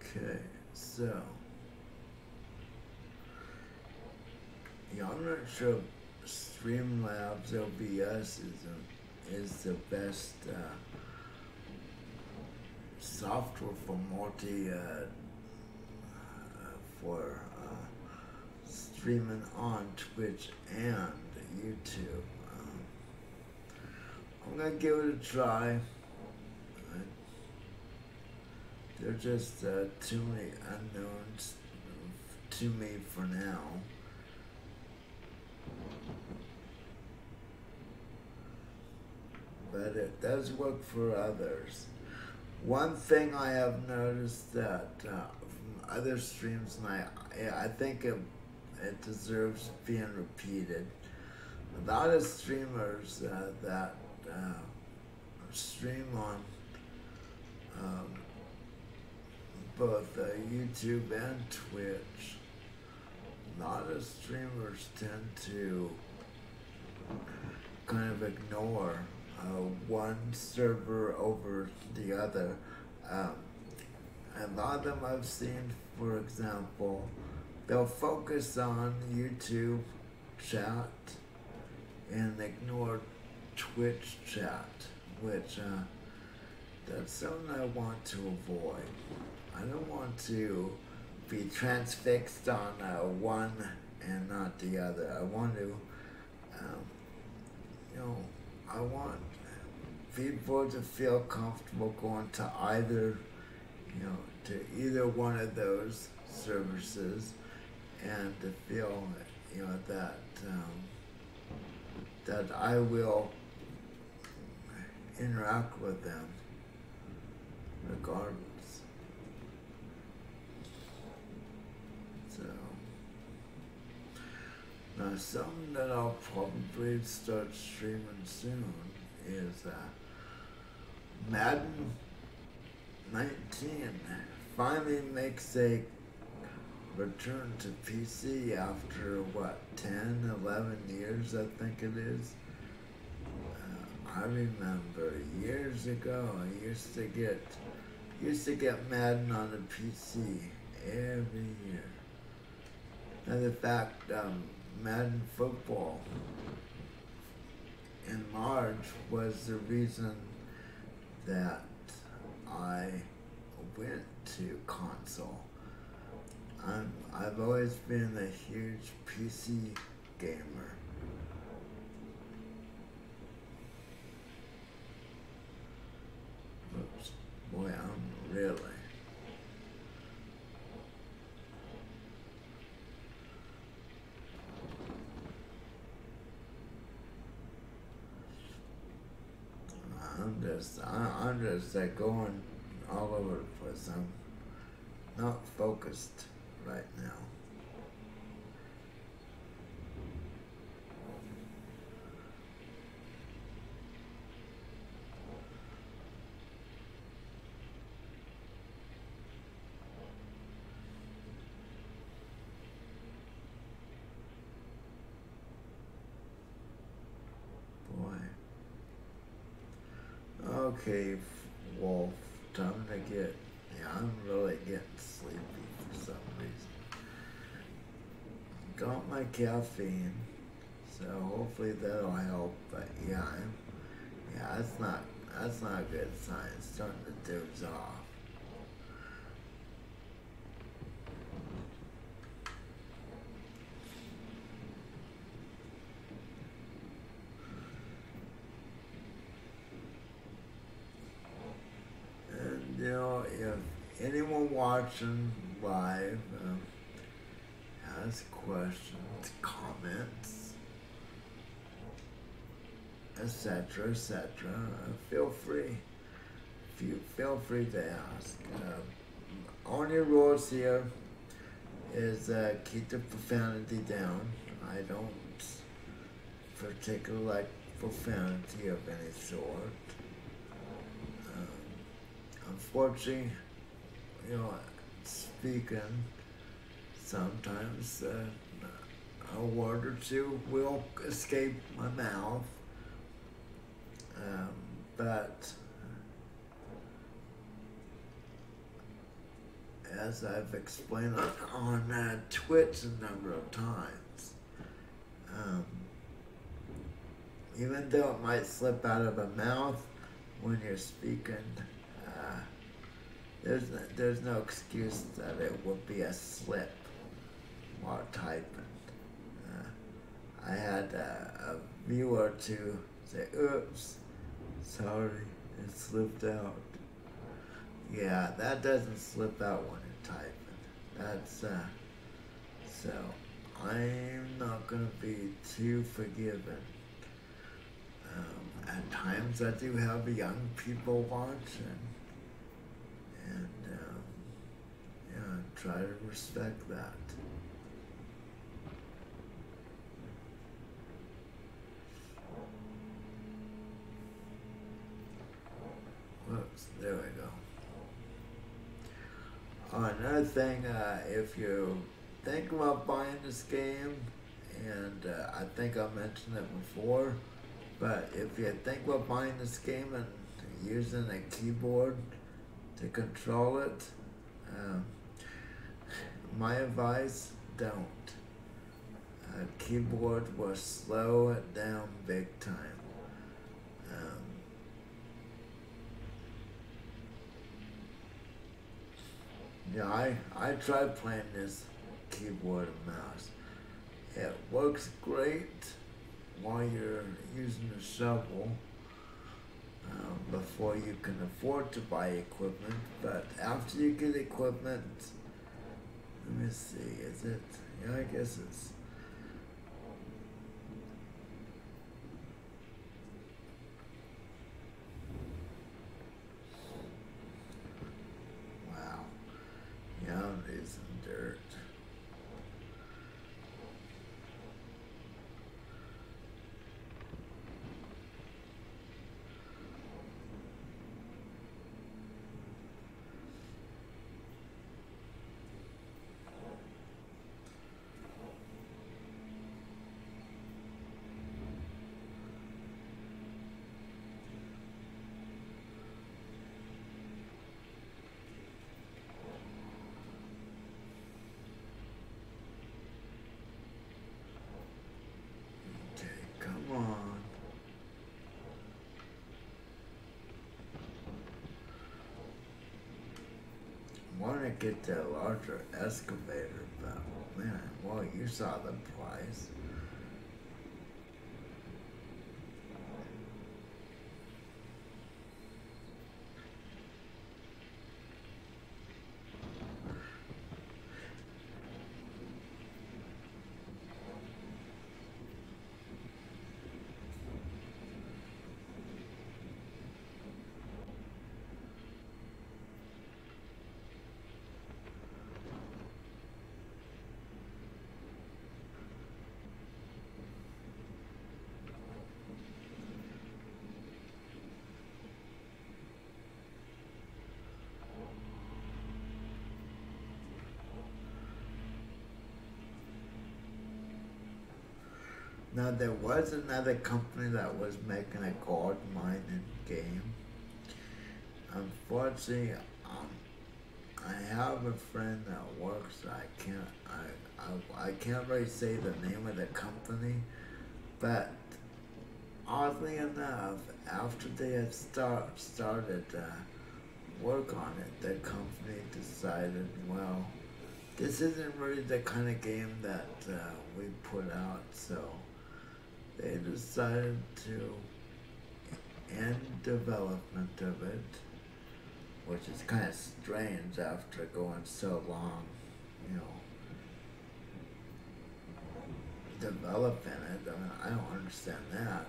Okay, so yeah, I'm not sure if Streamlabs OBS is the best software for for streaming on Twitch and YouTube. I'm gonna give it a try. There are just too many unknowns to me for now. But it does work for others. One thing I have noticed that from other streams, and I think it deserves being repeated. A lot of streamers that stream on both YouTube and Twitch, a lot of streamers tend to kind of ignore one server over the other. A lot of them I've seen, for example, they'll focus on YouTube chat and ignore Twitch chat, which that's something I want to avoid. I don't want to be transfixed on one and not the other. I want to, I want people to feel comfortable going to either, to either one of those services, and to feel, that that I will interact with them regardless. So, now something that I'll probably start streaming soon is Madden 19 finally makes a return to PC after what, 10, 11 years I think it is. I remember years ago I used to get Madden on the PC every year. And in fact, Madden football in March was the reason that I went to console. I've always been a huge PC gamer. Oops, boy, I'm really. I'm just going all over the place. I'm not focused right now. Okay, Wolf, time to get, I'm really getting sleepy for some reason. Got my caffeine, so hopefully that'll help, but that's not a good sign. It's starting to doze off. If anyone watching live has questions, comments, etc., feel free to ask. Only rules here is keep the profanity down. I don't particularly like profanity of any sort. Unfortunately, speaking, sometimes a word or two will escape my mouth, but as I've explained on Twitch a number of times, um, even though it might slip out of the mouth when you're speaking, uh, there's no excuse that it would be a slip while typing. I had a viewer to say, "Oops, sorry, it slipped out." Yeah, that doesn't slip out when you're typing. That's so I'm not gonna be too forgiving. At times I do have young people watching, and yeah, try to respect that. Whoops, there we go. Another thing, if you think about buying this game, and I think I mentioned it before, but if you think about buying this game and using a keyboard to control it, um, my advice, don't. A keyboard will slow it down big time. Yeah, I tried playing this keyboard and mouse. It works great while you're using the shovel, before you can afford to buy equipment. But after you get equipment, let me see, is it? Yeah, I guess it's. Wow. Yeah, I'm using dirt. Okay, come on. I want to get that larger excavator, but man, well, you saw the price. Now, there was another company that was making a gold mining game. Unfortunately, I have a friend that works. I can't really say the name of the company, but oddly enough, after they had started work on it, the company decided, well, this isn't really the kind of game that we put out, so they decided to end development of it, which is kind of strange after going so long, you know, developing it. I mean, I don't understand that.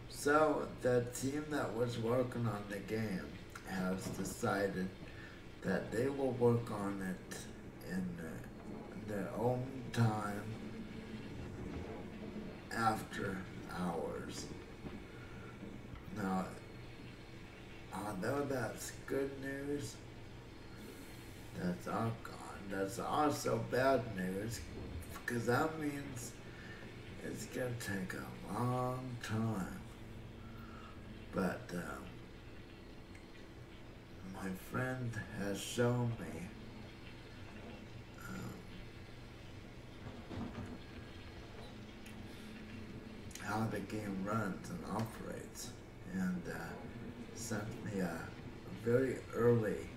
So the team that was working on the game has decided that they will work on it in their own time after hours. Now, although that's good news, that's also bad news, because that means it's gonna take a long time. But my friend has shown me um, how the game runs and operates, and sent me a very early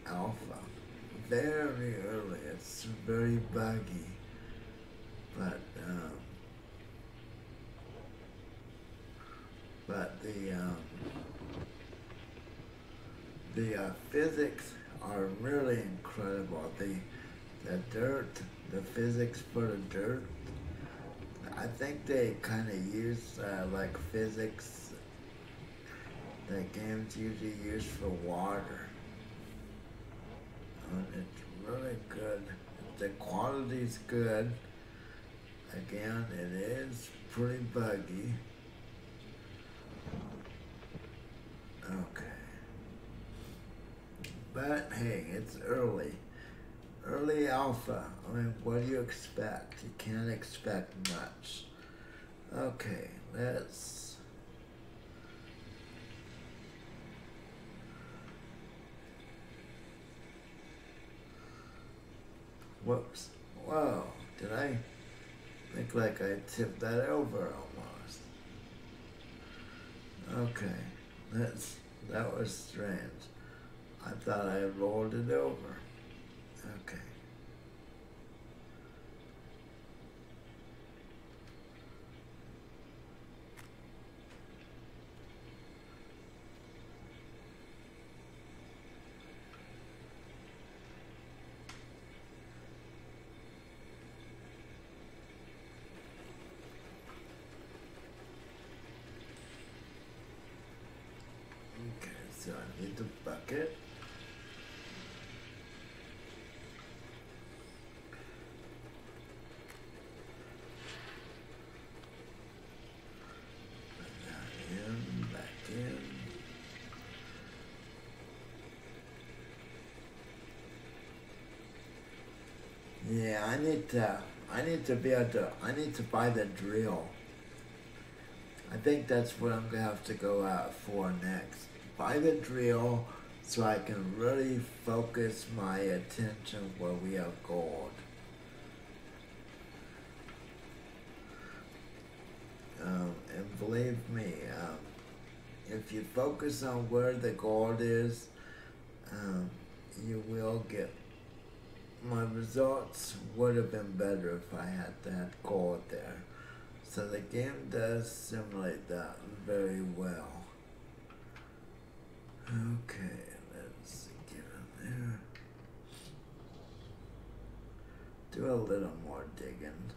alpha. Very early. It's very buggy, but the physics are really incredible. The dirt, the physics for the dirt. I think they kind of use like physics that games usually use for water. And it's really good. The quality's good. Again, it is pretty buggy. Okay. But hey, it's early. Early alpha. I mean, what do you expect? You can't expect much. Okay, let's... Whoops. Whoa, did I think like I tipped that over almost? Okay, that was strange. I thought I rolled it over. Okay. Okay, so I need the bucket. Back in. Yeah, I need to be able to, I need to buy the drill. I think that's what I'm gonna have to go out for next. Buy the drill so I can really focus my attention where we have gold. And believe me, if you focus on where the gold is, you will get. My results would have been better if I had that gold there. So the game does simulate that very well. Okay, let's get in there. Do a little more digging.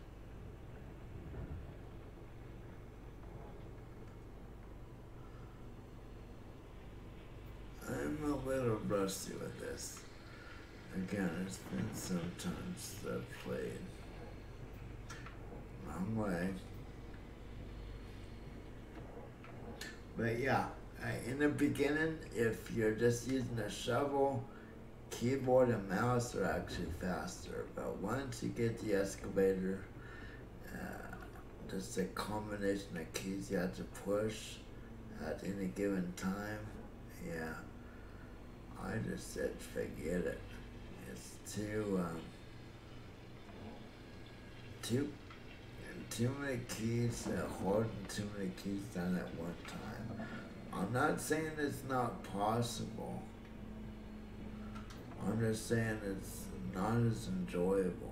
I'm a little rusty with this. Again, it's been some time since I've played. Wrong way. But yeah, in the beginning, if you're just using a shovel, keyboard and mouse are actually faster. But once you get the excavator, just a combination of keys you have to push at any given time, yeah, I just said forget it. It's too many keys, holding too many keys down at one time. I'm not saying it's not possible. I'm just saying it's not as enjoyable.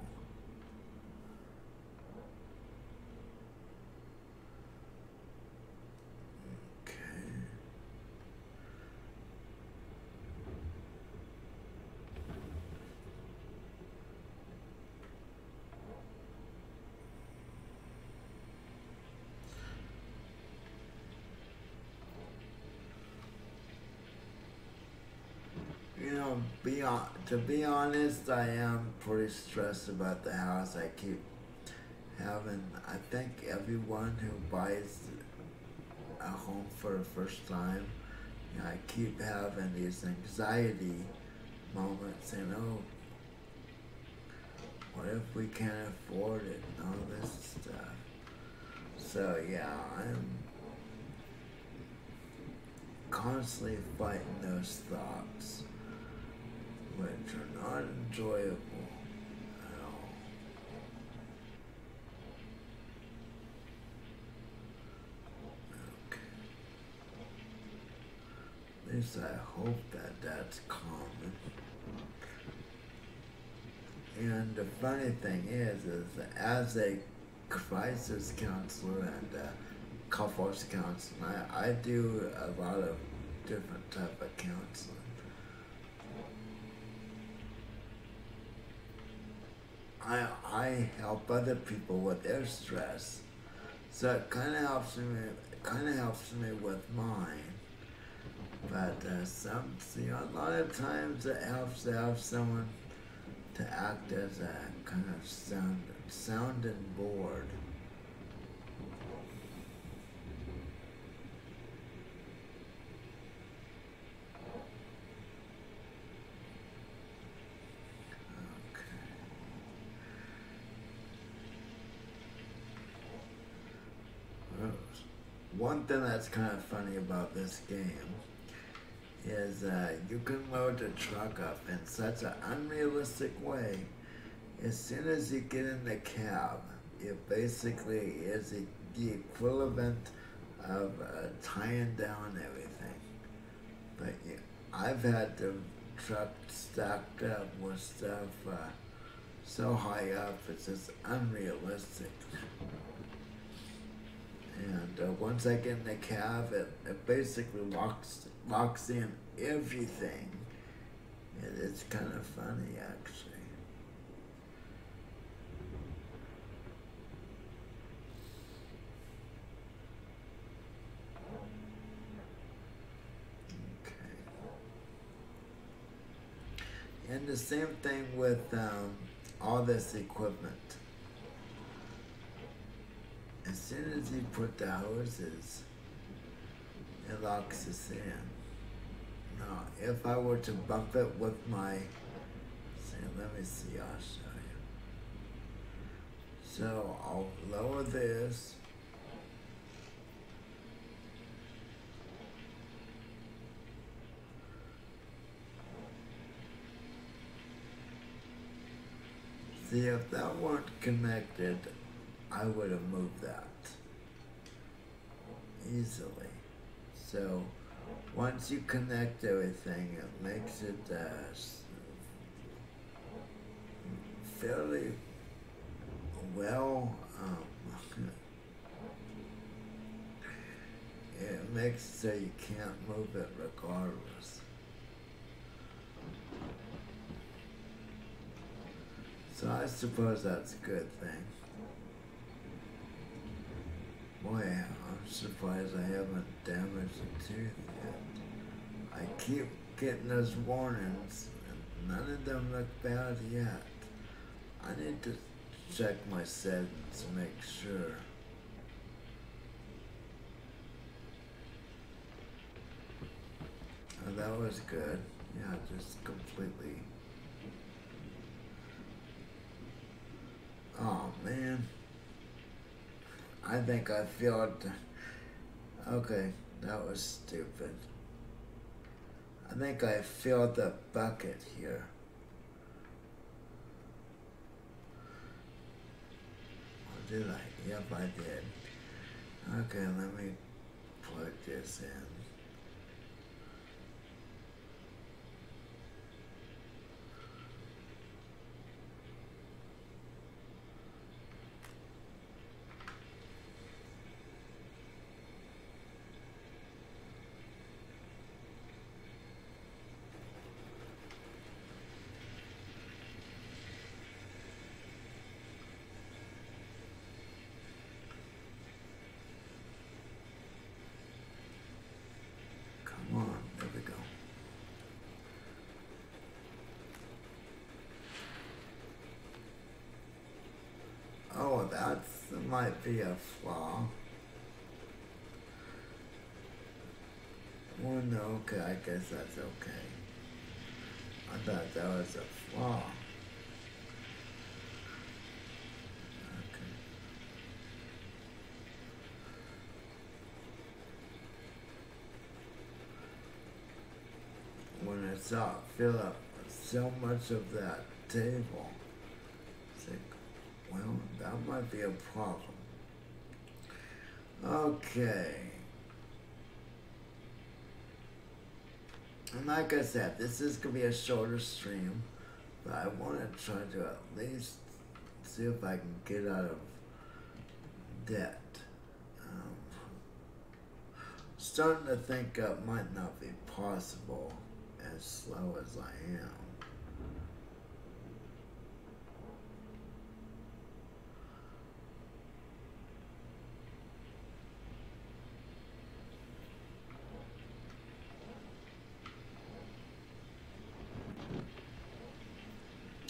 To be honest, I am pretty stressed about the house. I keep having, I think everyone who buys a home for the first time, I keep having these anxiety moments saying, oh, what if we can't afford it and all this stuff. So yeah, constantly fighting those thoughts, which are not enjoyable at all. Okay. At least I hope that that's common. And the funny thing is as a crisis counselor and couples counseling, I do a lot of different type of counseling. I help other people with their stress, so it kind of helps me. With mine. But a lot of times it helps to have someone to act as a kind of sounding board. One thing that's kind of funny about this game is you can load the truck up in such an unrealistic way. As soon as you get in the cab, it basically is the equivalent of tying down everything. But I've had the truck stacked up with stuff so high up, it's just unrealistic. And once I get in the cab, it basically locks in everything. It's kind of funny, actually. Okay. And the same thing with all this equipment. As soon as you put the hoses, it locks us in. Now, if I were to bump it with my, let me see, I'll show you. So I'll lower this. See, if that weren't connected, I would have moved that easily. So once you connect everything, it makes it fairly well. It makes it so you can't move it regardless. So I suppose that's a good thing. Boy, I'm surprised I haven't damaged the tooth yet. I keep getting those warnings, and none of them look bad yet. I need to check my settings to make sure. Oh, that was good. Yeah, just completely. Oh, man. I think I failed. Okay, that was stupid. I think I filled the bucket here. Or did I? Yep, I did. Okay, let me plug this in. Oh, that might be a flaw. Well, no, okay, I guess that's okay. I thought that was a flaw. Okay. fill up so much of that table. It's like, well, that might be a problem. Okay. And like I said, this is going to be a shorter stream, but I want to try to at least see if I can get out of debt. Starting to think it might not be possible as slow as I am.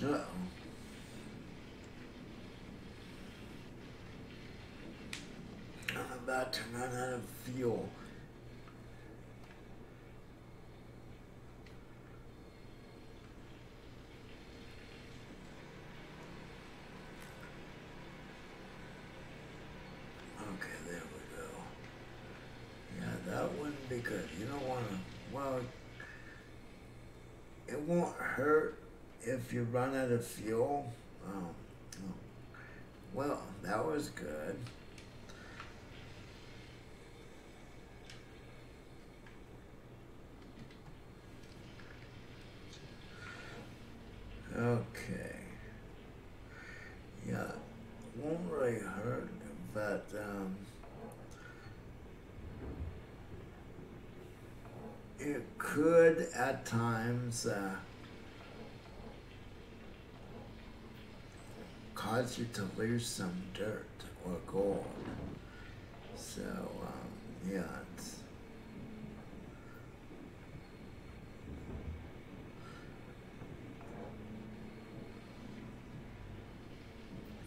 Uh-oh. I'm about to run out of fuel. Okay, there we go. Yeah, that wouldn't be good. You don't want to, well, it won't hurt if you run out of fuel. Well, that was good. Okay. Yeah, won't really hurt, but it could at times cause you to lose some dirt or gold. So, yeah,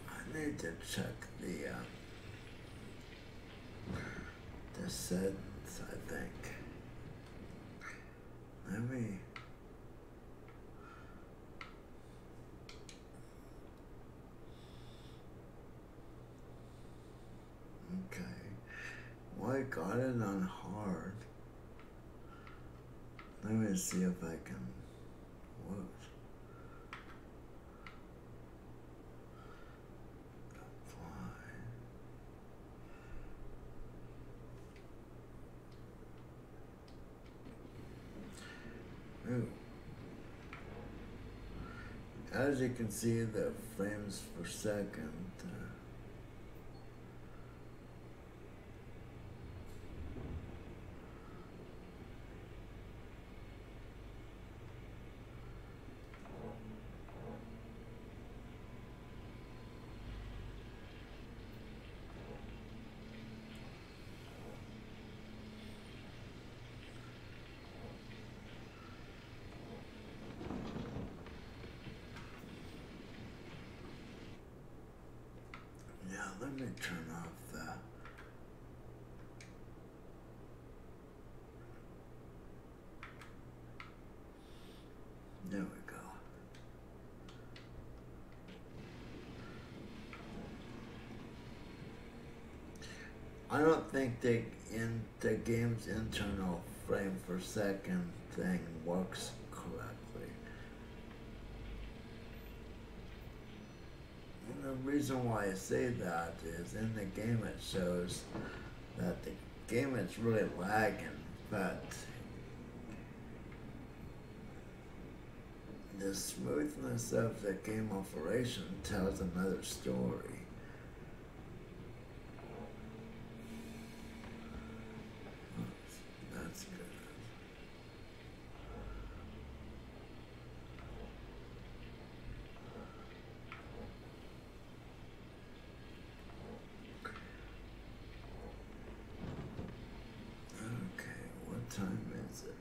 I need to check the settings, I think. Let me. Okay. Well, I got it on hard. Let me see if I can. Whoops. Ooh. As you can see, the frames per second. Yeah, let me turn off that. There we go. I don't think the game's internal frame per second thing works correctly. And the reason why I say that is in the game it shows that the game is really lagging, but the smoothness of the game operation tells another story. That's good. Okay, what time is it?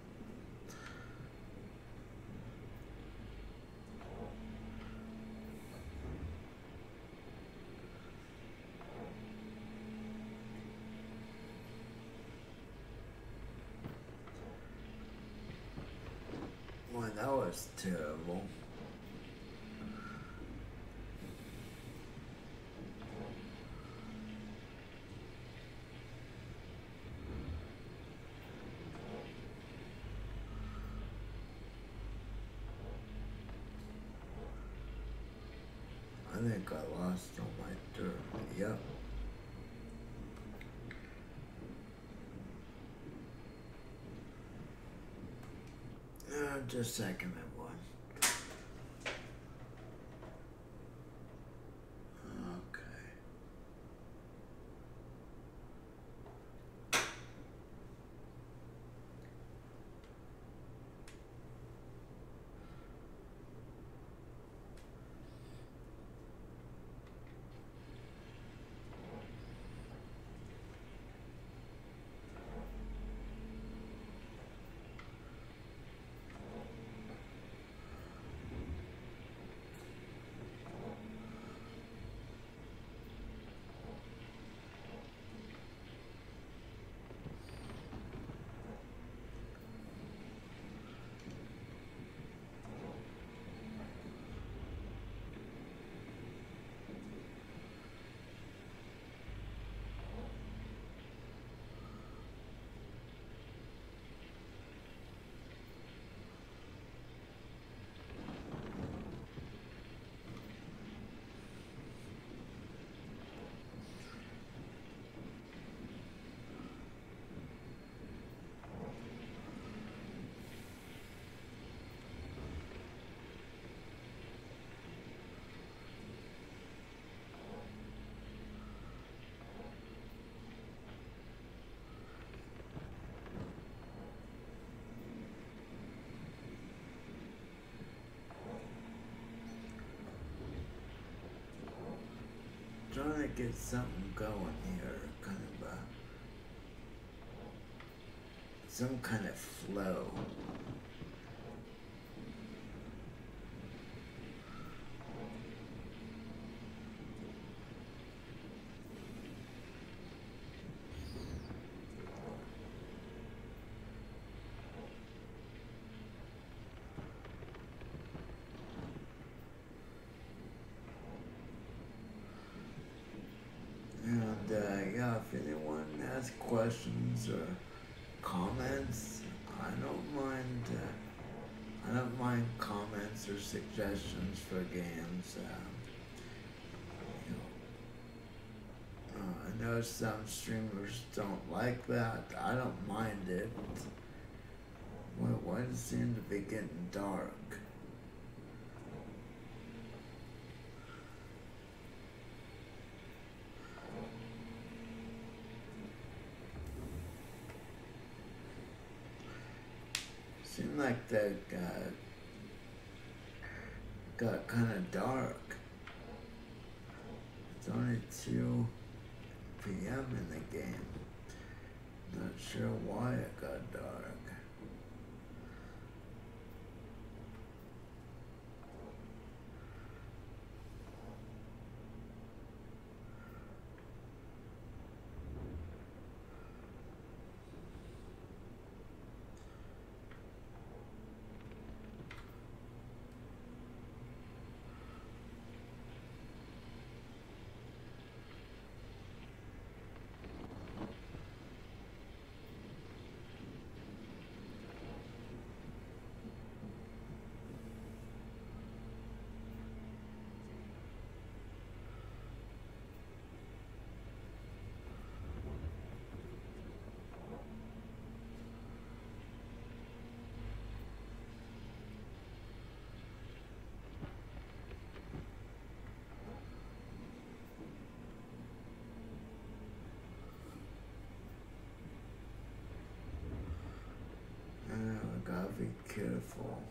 Boy, that was terrible. think I lost all my dirt. Yep. Just a second, everyone. Okay. Trying to get something going here, kind of some kind of flow. Yeah, if anyone has questions or comments, I don't mind comments or suggestions for games. I know some streamers don't like that. I don't mind it. Why does it seem to be getting dark? Seemed like that got kind of dark. It's only 2 p.m. in the game. Not sure why it got dark. Gotta be careful.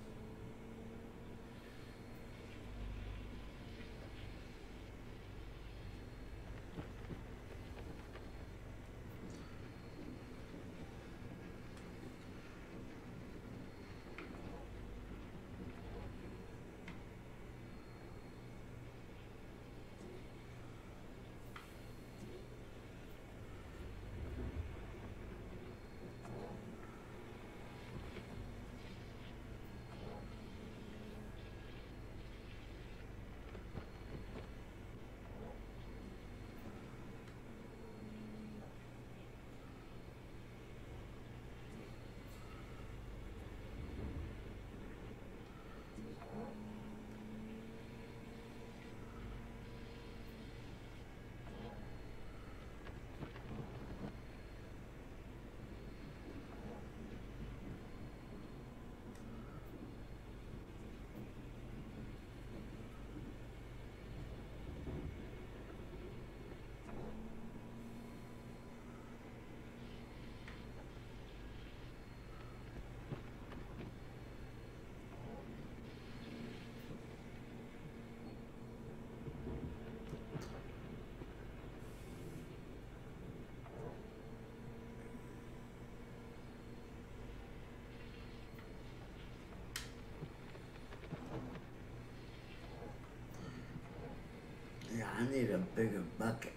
I need a bigger bucket.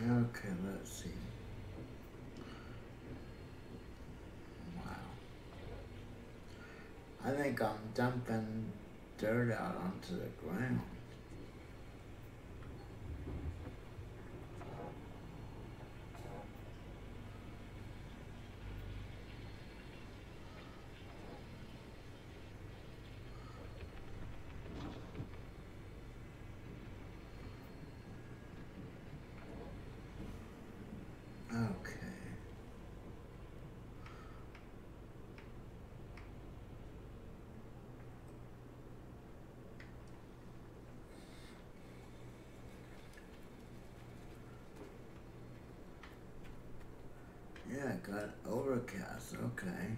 Okay, let's see. Wow. I think I'm dumping dirt out onto the ground. Okay. Yeah, got overcast, okay.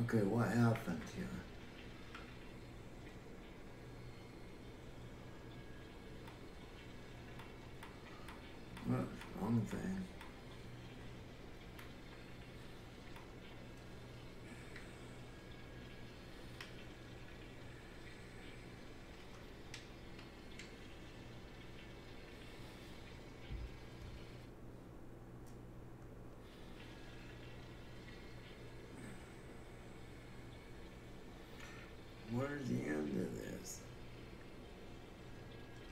Okay, what happened here? What's wrong thing? Where's the end of this?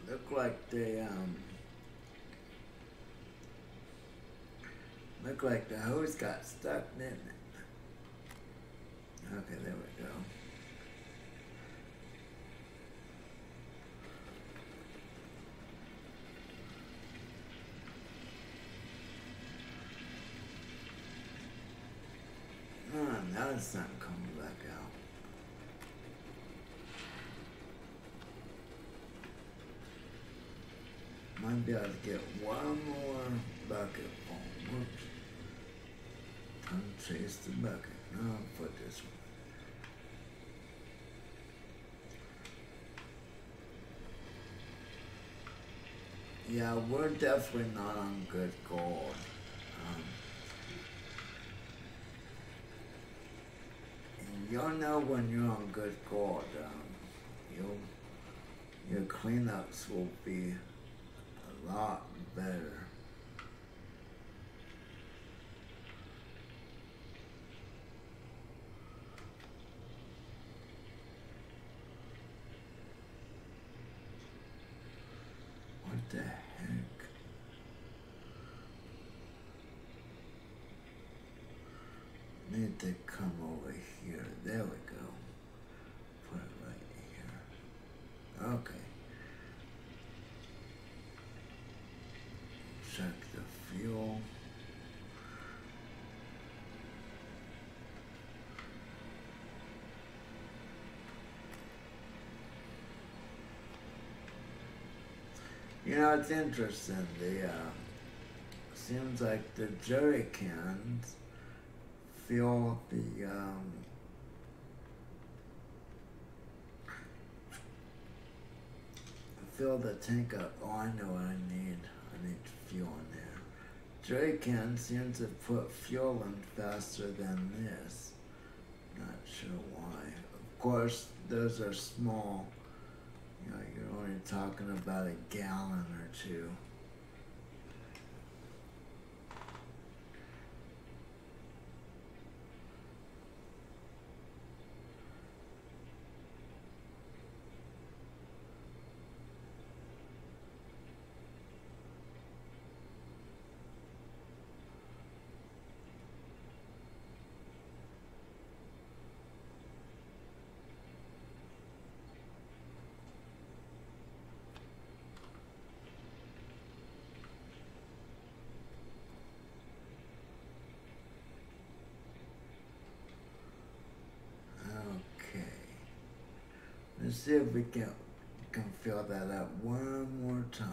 Look like look like the hose got stuck, didn't it? Okay, there we go. Oh, now it's not coming back out. Might be able to get one more bucket full. Whoops. Time to chase the bucket. No, I'll put this one. Yeah, we're definitely not on good gold. And you'll know when you're on good gold. Your cleanups will be a lot better. What the heck? Need to come over here. There we go. Put it right here. Okay. Check the fuel. You know, it's interesting. Seems like the jerry cans fill the fill the tank up. Oh, I know what I need. I need fuel in there. Jerry can seems to put fuel in faster than this. Not sure why. Of course, those are small. You know, you're only talking about a gallon or two. Okay. Let's see if we can fill that up one more time.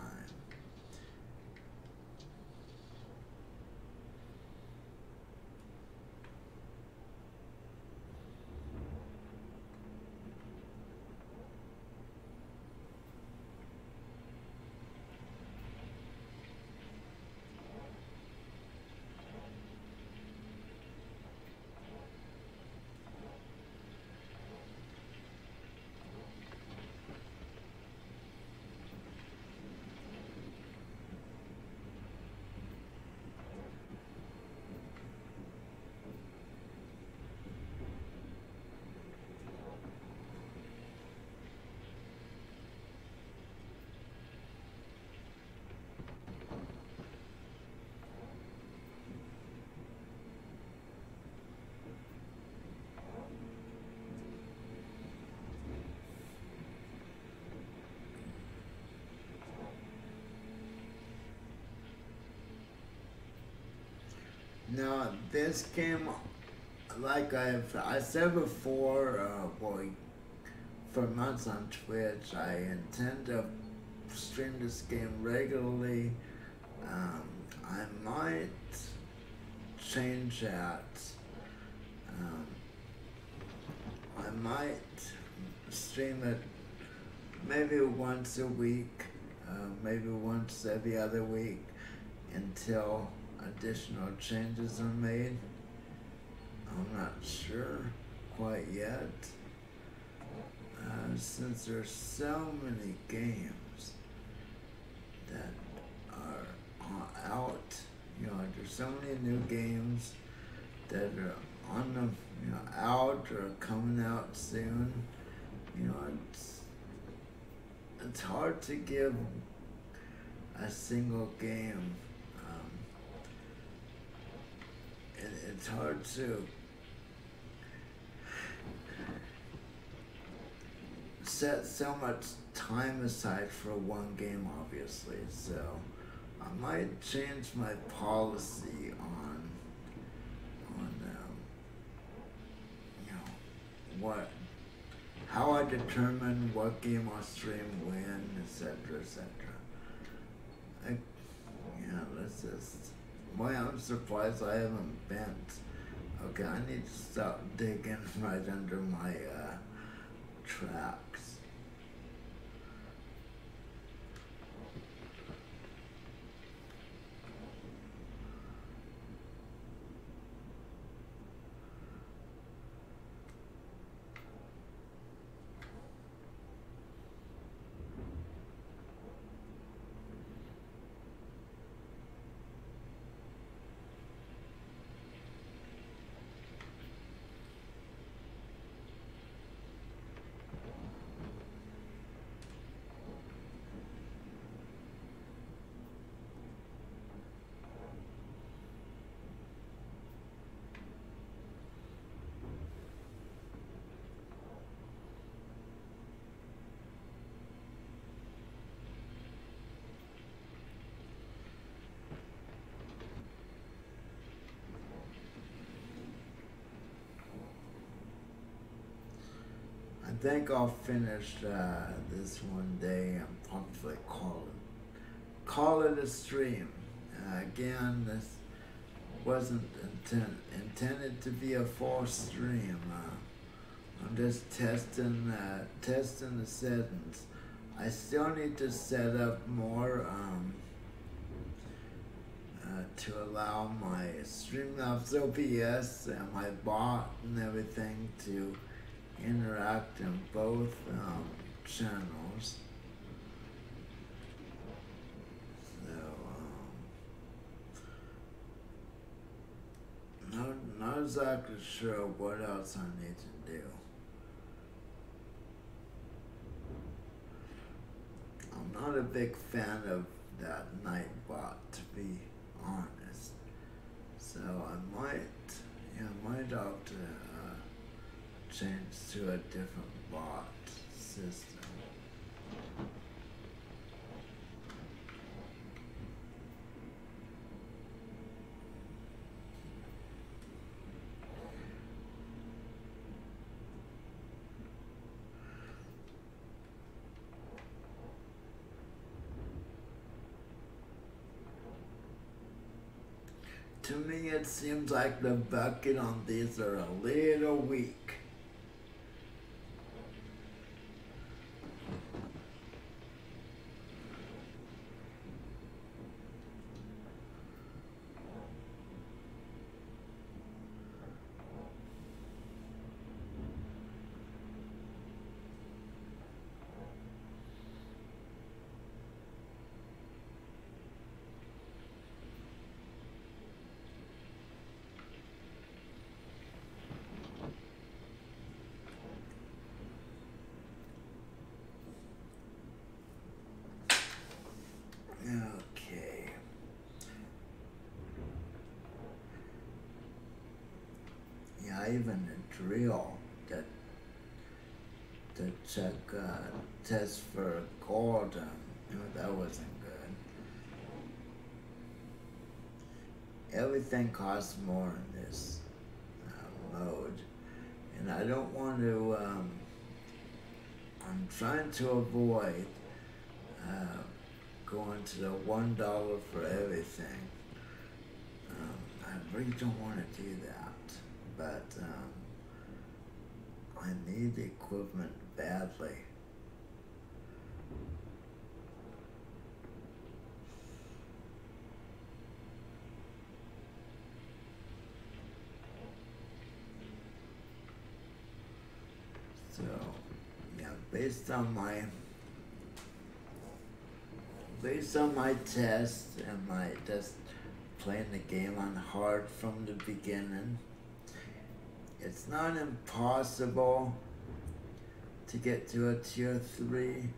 Now, this game, like I said before, for months on Twitch, I intend to stream this game regularly. I might change that. I might stream it maybe once a week, maybe once every other week until additional changes are made. I'm not sure quite yet. Since there's so many games that are out, you know, there's so many new games that are on the, you know, out or coming out soon. You know, it's hard to give a single game. It's hard to set so much time aside for one game, obviously. So I might change my policy on you know, how I determine what game I'll stream when, etc., etc. Yeah, let's just. Boy, I'm surprised I haven't bent. Okay, I need to stop digging right under my tracks. I think I'll finish this one day and probably call it a stream. Again, this wasn't intended to be a full stream. I'm just testing the settings. I still need to set up more to allow my Streamlabs OBS and my bot and everything to interact in both channels. So, not exactly sure what else I need to do. I'm not a big fan of that Nightbot, to be honest. So I might have to change to a different bot system. To me, it seems like the bucket on these are a little weak. Okay. Yeah, even a drill that to check test for gold, that wasn't good. Everything costs more in this mode, and I don't want to. I'm trying to avoid going to the $1 for everything. I really don't want to do that, but I need the equipment badly. So, yeah, based on my test and my just playing the game on hard from the beginning, it's not impossible to get to a tier 3.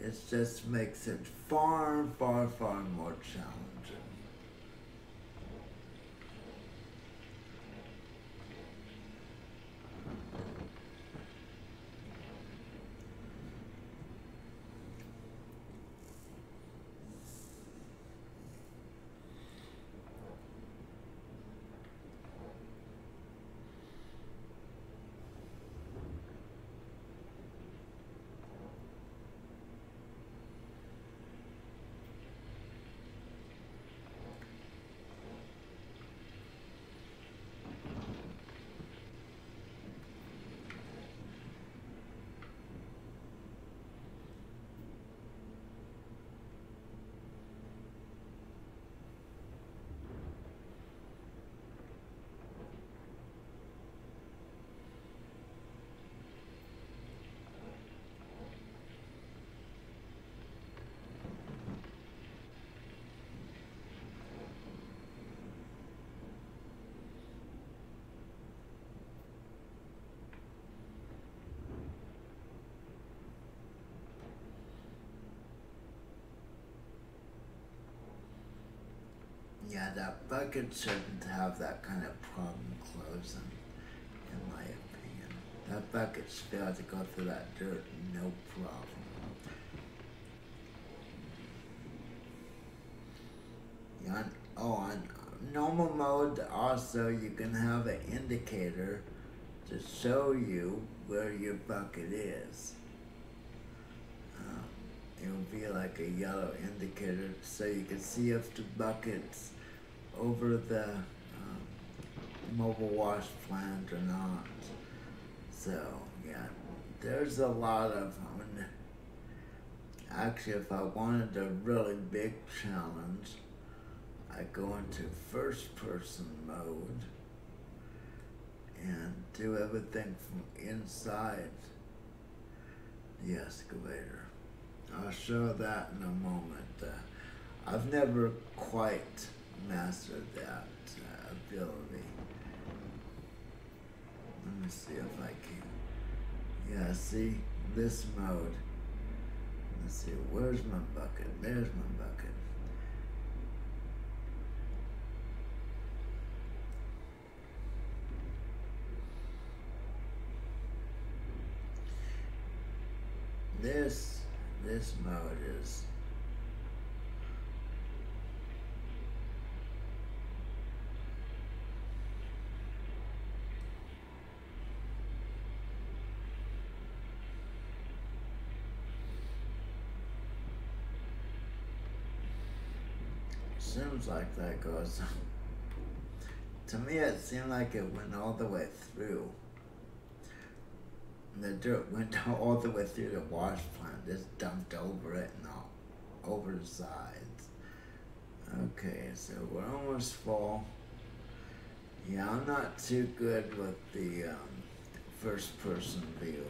It just makes it far, far, far more challenging. Yeah, that bucket shouldn't have that kind of problem closing, in my opinion. That bucket should be able to go through that dirt, no problem. Yeah, on normal mode also you can have an indicator to show you where your bucket is. It'll be like a yellow indicator so you can see if the bucket's over the mobile wash plant or not. So yeah, there's a lot of Actually, if I wanted a really big challenge, I go into first person mode and do everything from inside the excavator. I'll show that in a moment. I've never quite mastered that ability. Let me see if I can. Yeah, see, this mode. Let's see, where's my bucket? There's my bucket. This mode is seems like that goes. To me, it seemed like it went all the way through. And the dirt went all the way through the wash plant, just dumped over it and all over the sides. Okay, so we're almost full. Yeah, I'm not too good with the first person view.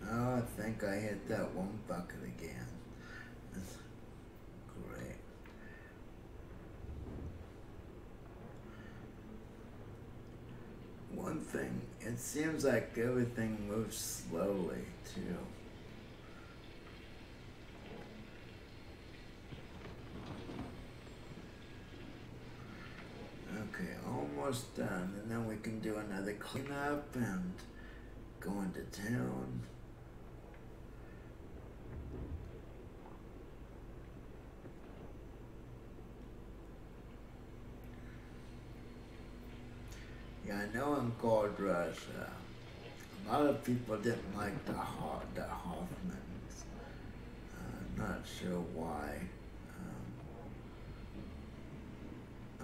I think I hit that one bucket again. That's great. One thing, it seems like everything moves slowly too. Okay, almost done, and then we can do another cleanup and go into town. Yeah, I know in Gold Rush, a lot of people didn't like the Hoffmans. Not sure why.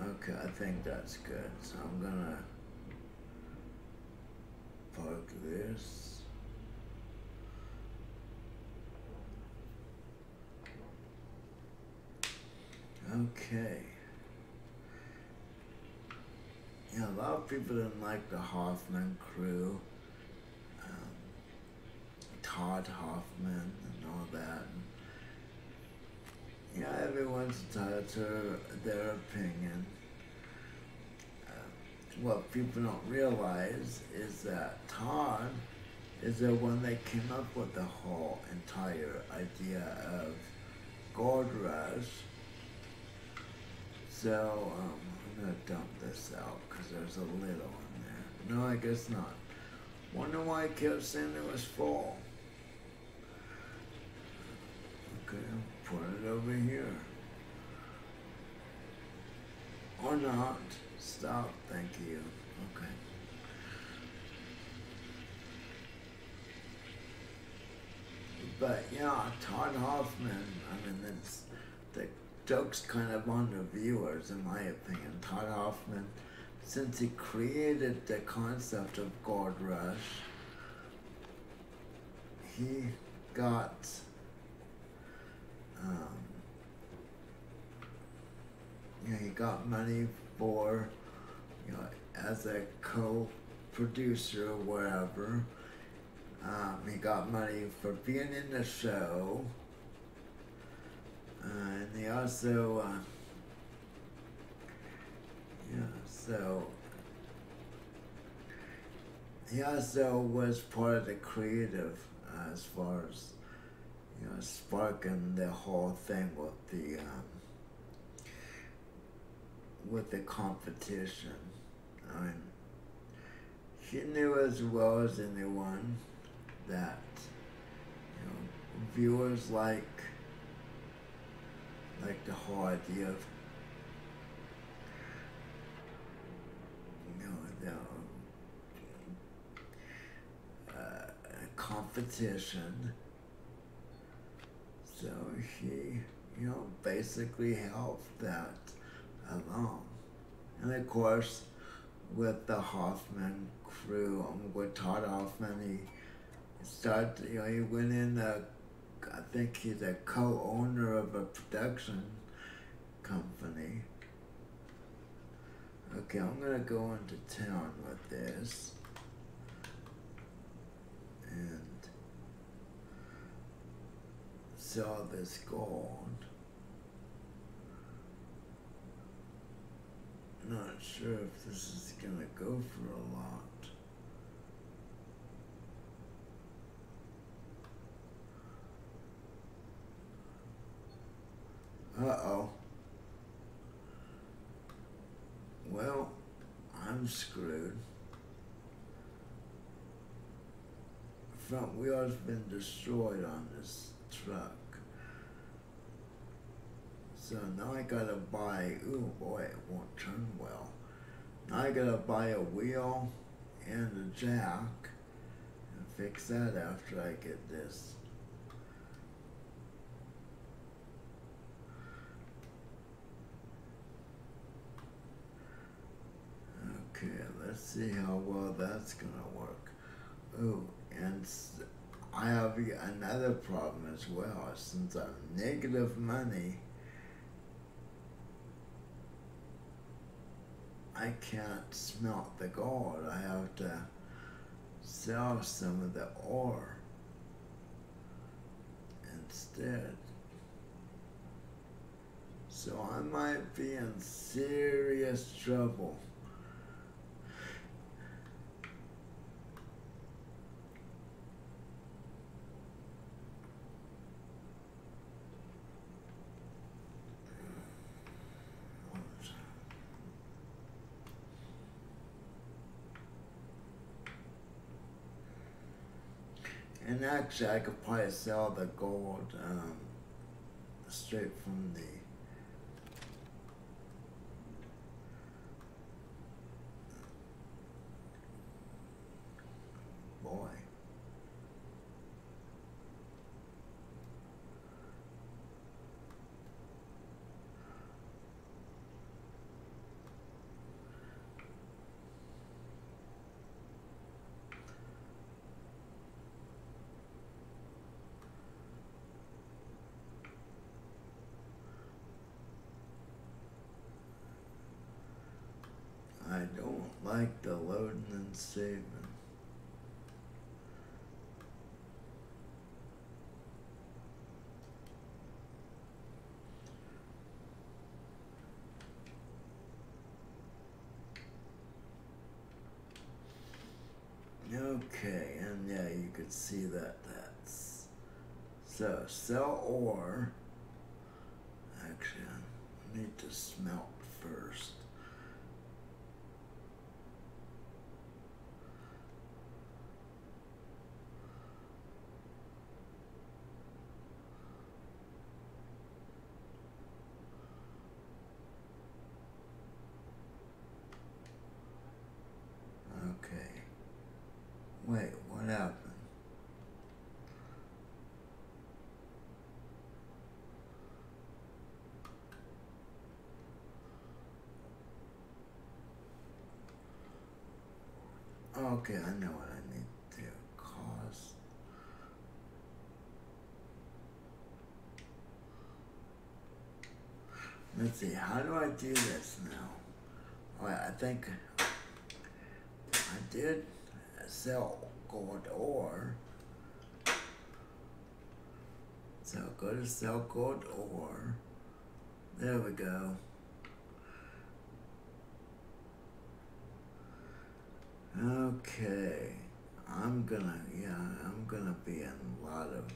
Okay, I think that's good. So I'm gonna park this. Okay. Yeah, a lot of people didn't like the Hoffman crew, Todd Hoffman and all that. And, yeah, everyone's entitled to their opinion. What people don't realize is that Todd is the one that came up with the whole entire idea of Gold Rush. So, I'm gonna dump this out because there's a lid on there. No, I guess not. Wonder why I kept saying it was full. Okay, I'll put it over here. Or not. Stop. Thank you. Okay. But yeah, Todd Hoffman, I mean, the joke's kind of on the viewers, in my opinion. Todd Hoffman, since he created the concept of Gold Rush, he got um, he got money for, as a co-producer or whatever. He got money for being in the show, and he also, so he also was part of the creative as far as sparking the whole thing with the competition. I mean, he knew as well as anyone that viewers like the whole idea of competition. So he basically helped that along, and of course with the Hoffman crew, with Todd Hoffman, he started, he went in, I think he's a co-owner of a production company. Okay, I'm gonna go into town with this, and sell this gold. Not sure if this is gonna go for a lot. Uh-oh. Well, I'm screwed. Front wheel's been destroyed on this truck. So now I gotta buy, ooh boy, it won't turn well. Now I gotta buy a wheel and a jack and fix that after I get this. Okay, let's see how well that's gonna work. Ooh, and I have another problem as well. Since I'm negative money, I can't smelt the gold. I have to sell some of the ore instead. So I might be in serious trouble. And actually, I could probably sell the gold straight from the boy. I don't like the loading and saving. Okay, and yeah, you could see that's so sell ore. Actually, I need to smelt first. Okay, I know what I need to do. Cost. Let's see, how do I do this now? Oh, I think I did sell gold ore. So go to sell gold ore. There we go. Okay. I'm gonna be in a lot of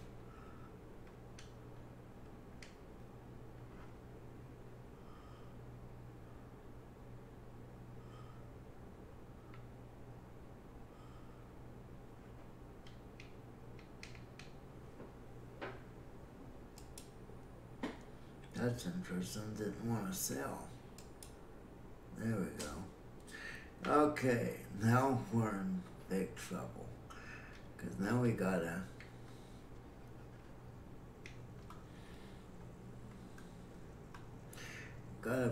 that's interesting. Didn't want to sell. There we go. Okay, now we're in big trouble. Because now we gotta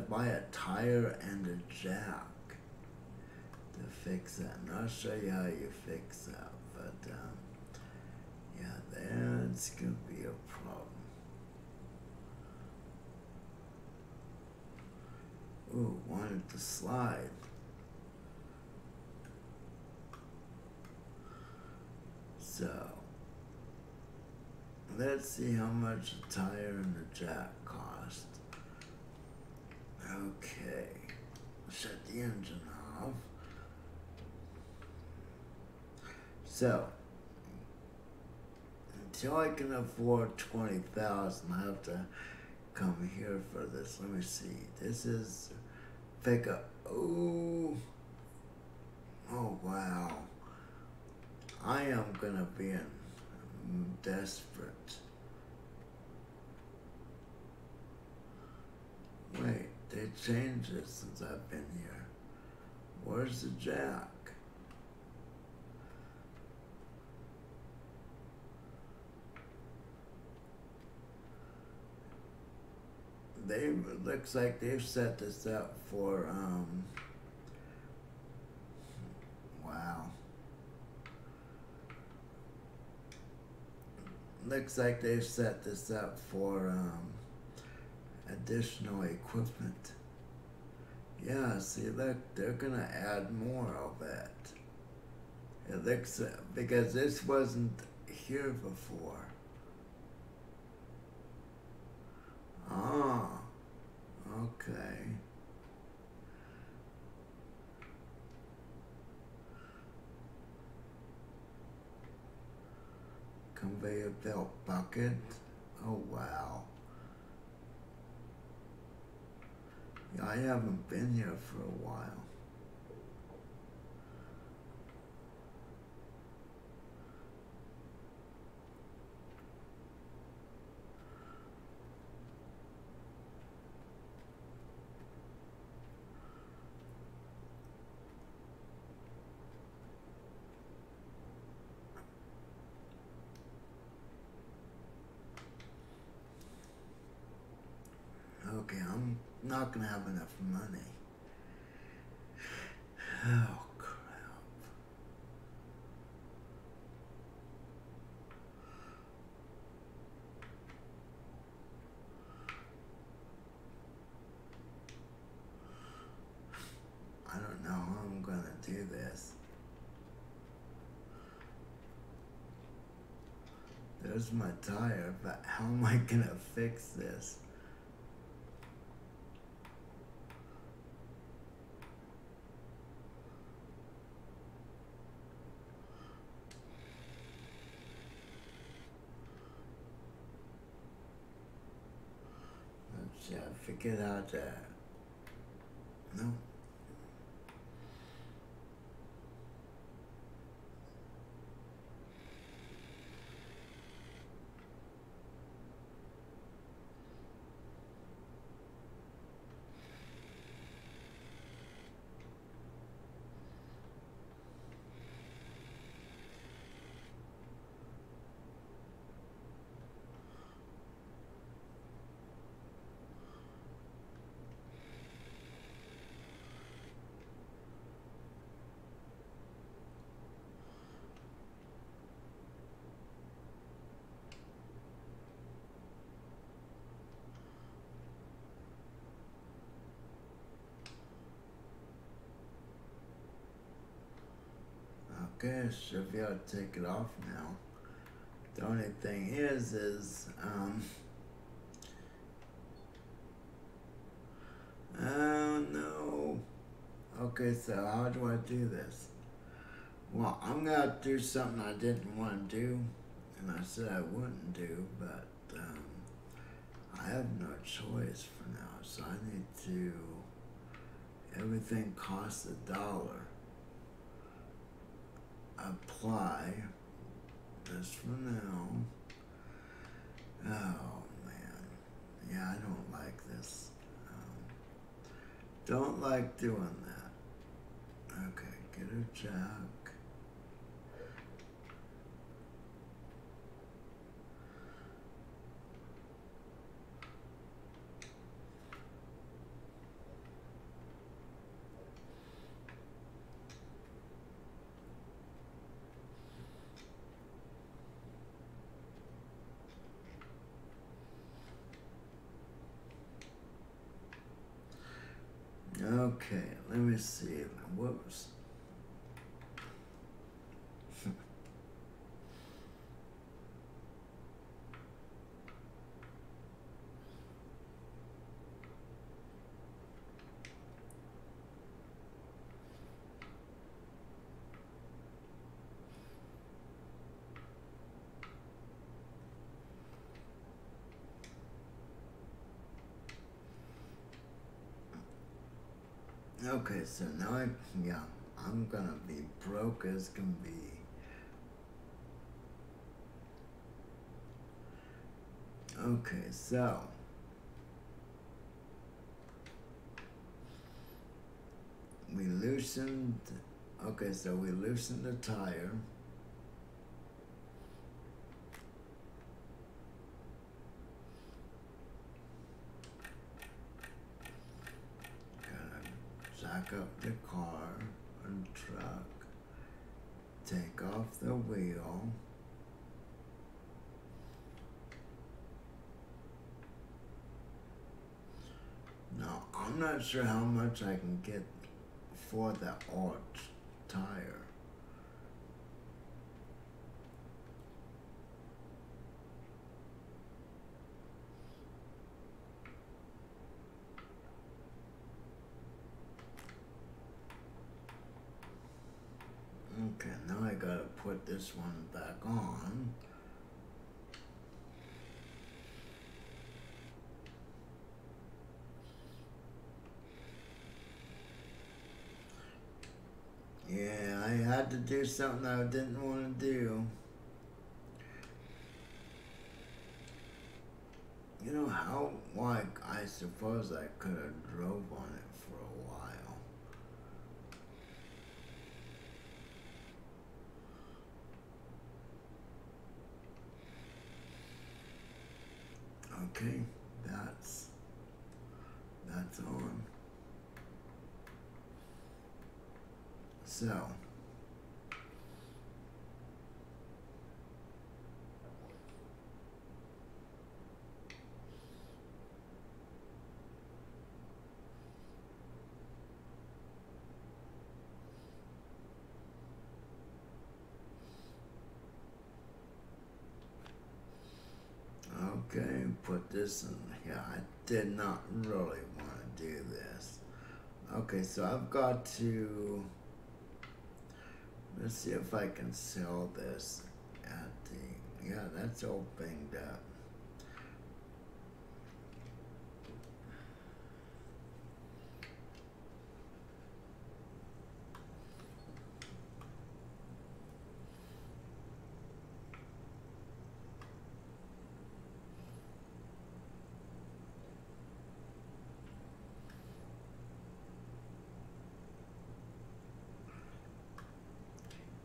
buy a tire and a jack to fix that. And I'll show you how you fix that. But yeah, that's gonna be a problem. Ooh, wanted to slide. So, let's see how much a tire and a jack cost. Okay, shut the engine off. So, until I can afford 20,000, I have to come here for this. Let me see. This is pickup. Oh wow. I am gonna be desperate. Wait, they changed it since I've been here. Where's the jack? Looks like they've set this up for wow. Looks like they've set this up for additional equipment. Yeah, see, look, they're gonna add more of it. It looks because this wasn't here before. Ah, okay. Conveyor belt bucket. Oh wow. Yeah, I haven't been here for a while. Okay, I'm not gonna have enough money. Oh crap. I don't know how I'm gonna do this. There's my tire, but how am I gonna fix this? Let's see, I figured out that. No. Okay, I should be able to take it off now. The only thing is, oh no. Okay, so how do I do this? Well, I'm gonna do something I didn't want to do, and I said I wouldn't do, but I have no choice for now, so I need to, everything costs $1. Apply this for now. Oh man, yeah, I don't like this. Don't like doing that. Okay, get a check. Okay, let me see. Whoops. Okay, so now I'm gonna be broke as can be. Okay, so we loosened. Okay, so we loosened the tire. Gotta jack up the car and truck. Take off the wheel. Now, I'm not sure how much I can get for the arch tire. Okay, now I gotta put this one back on. Yeah, I had to do something I didn't want to do. You know how, like, I suppose I could have drove on it for a while. Okay, that's on. So, okay, put this in here. I did not really want to do this. Okay, so I've got to, let's see if I can sell this at the, yeah, that's all banged up.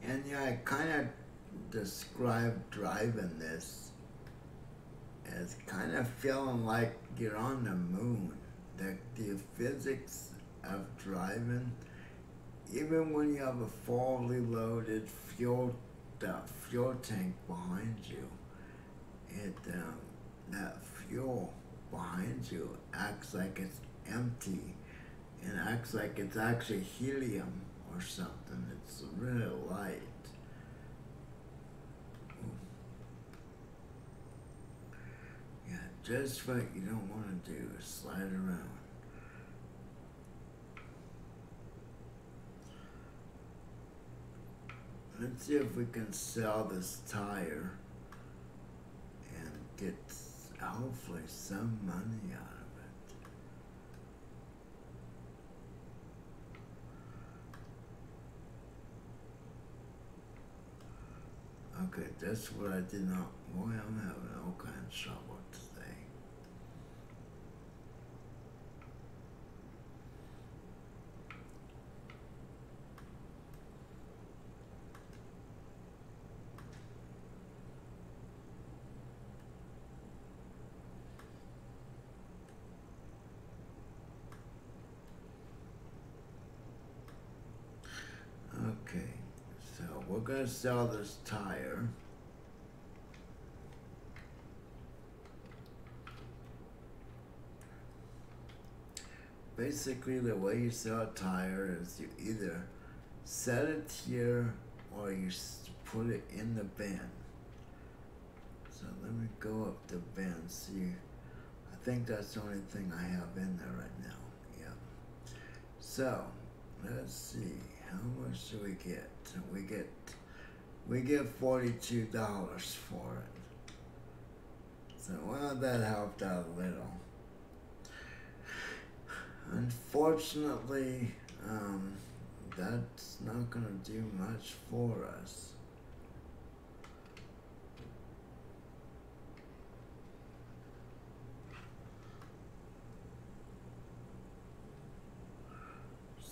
And yeah, I kind of described driving this as kind of feeling like you're on the moon. The physics of driving, even when you have a fully loaded fuel tank behind you, that fuel behind you acts like it's empty and acts like it's actually helium or something. It's really light. just what you don't want to do is slide around. Let's see if we can sell this tire and get hopefully some money out of it. Okay, that's what I did not. Boy, I'm having all kinds of trouble today. Okay, so we're gonna sell this tire. Basically, the way you sell a tire is you either set it here or you put it in the bin. So let me go up the bin, see. I think that's the only thing I have in there right now. Yep. So let's see, how much do we get? We get $42 for it. So well, that helped out a little. Unfortunately, that's not gonna do much for us.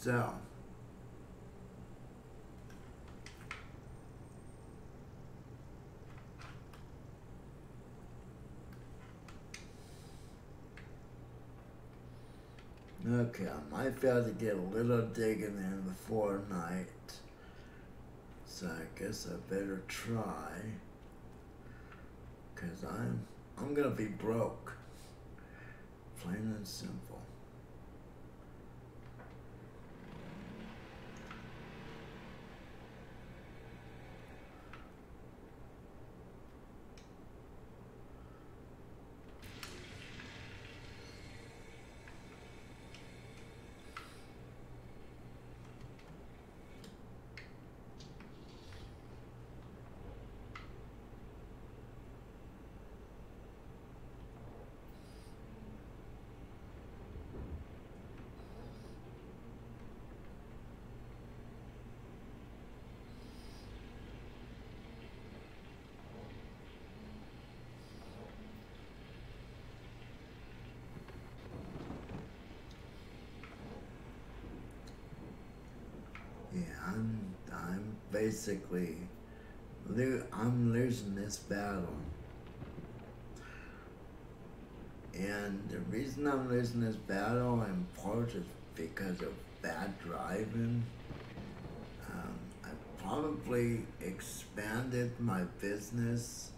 So, okay, I might be able to get a little digging in before night. So I guess I better try. Cause I'm gonna be broke. Plain and simple. Yeah, I'm basically, I'm losing this battle. And the reason I'm losing this battle in part is because of bad driving. I probably expanded my business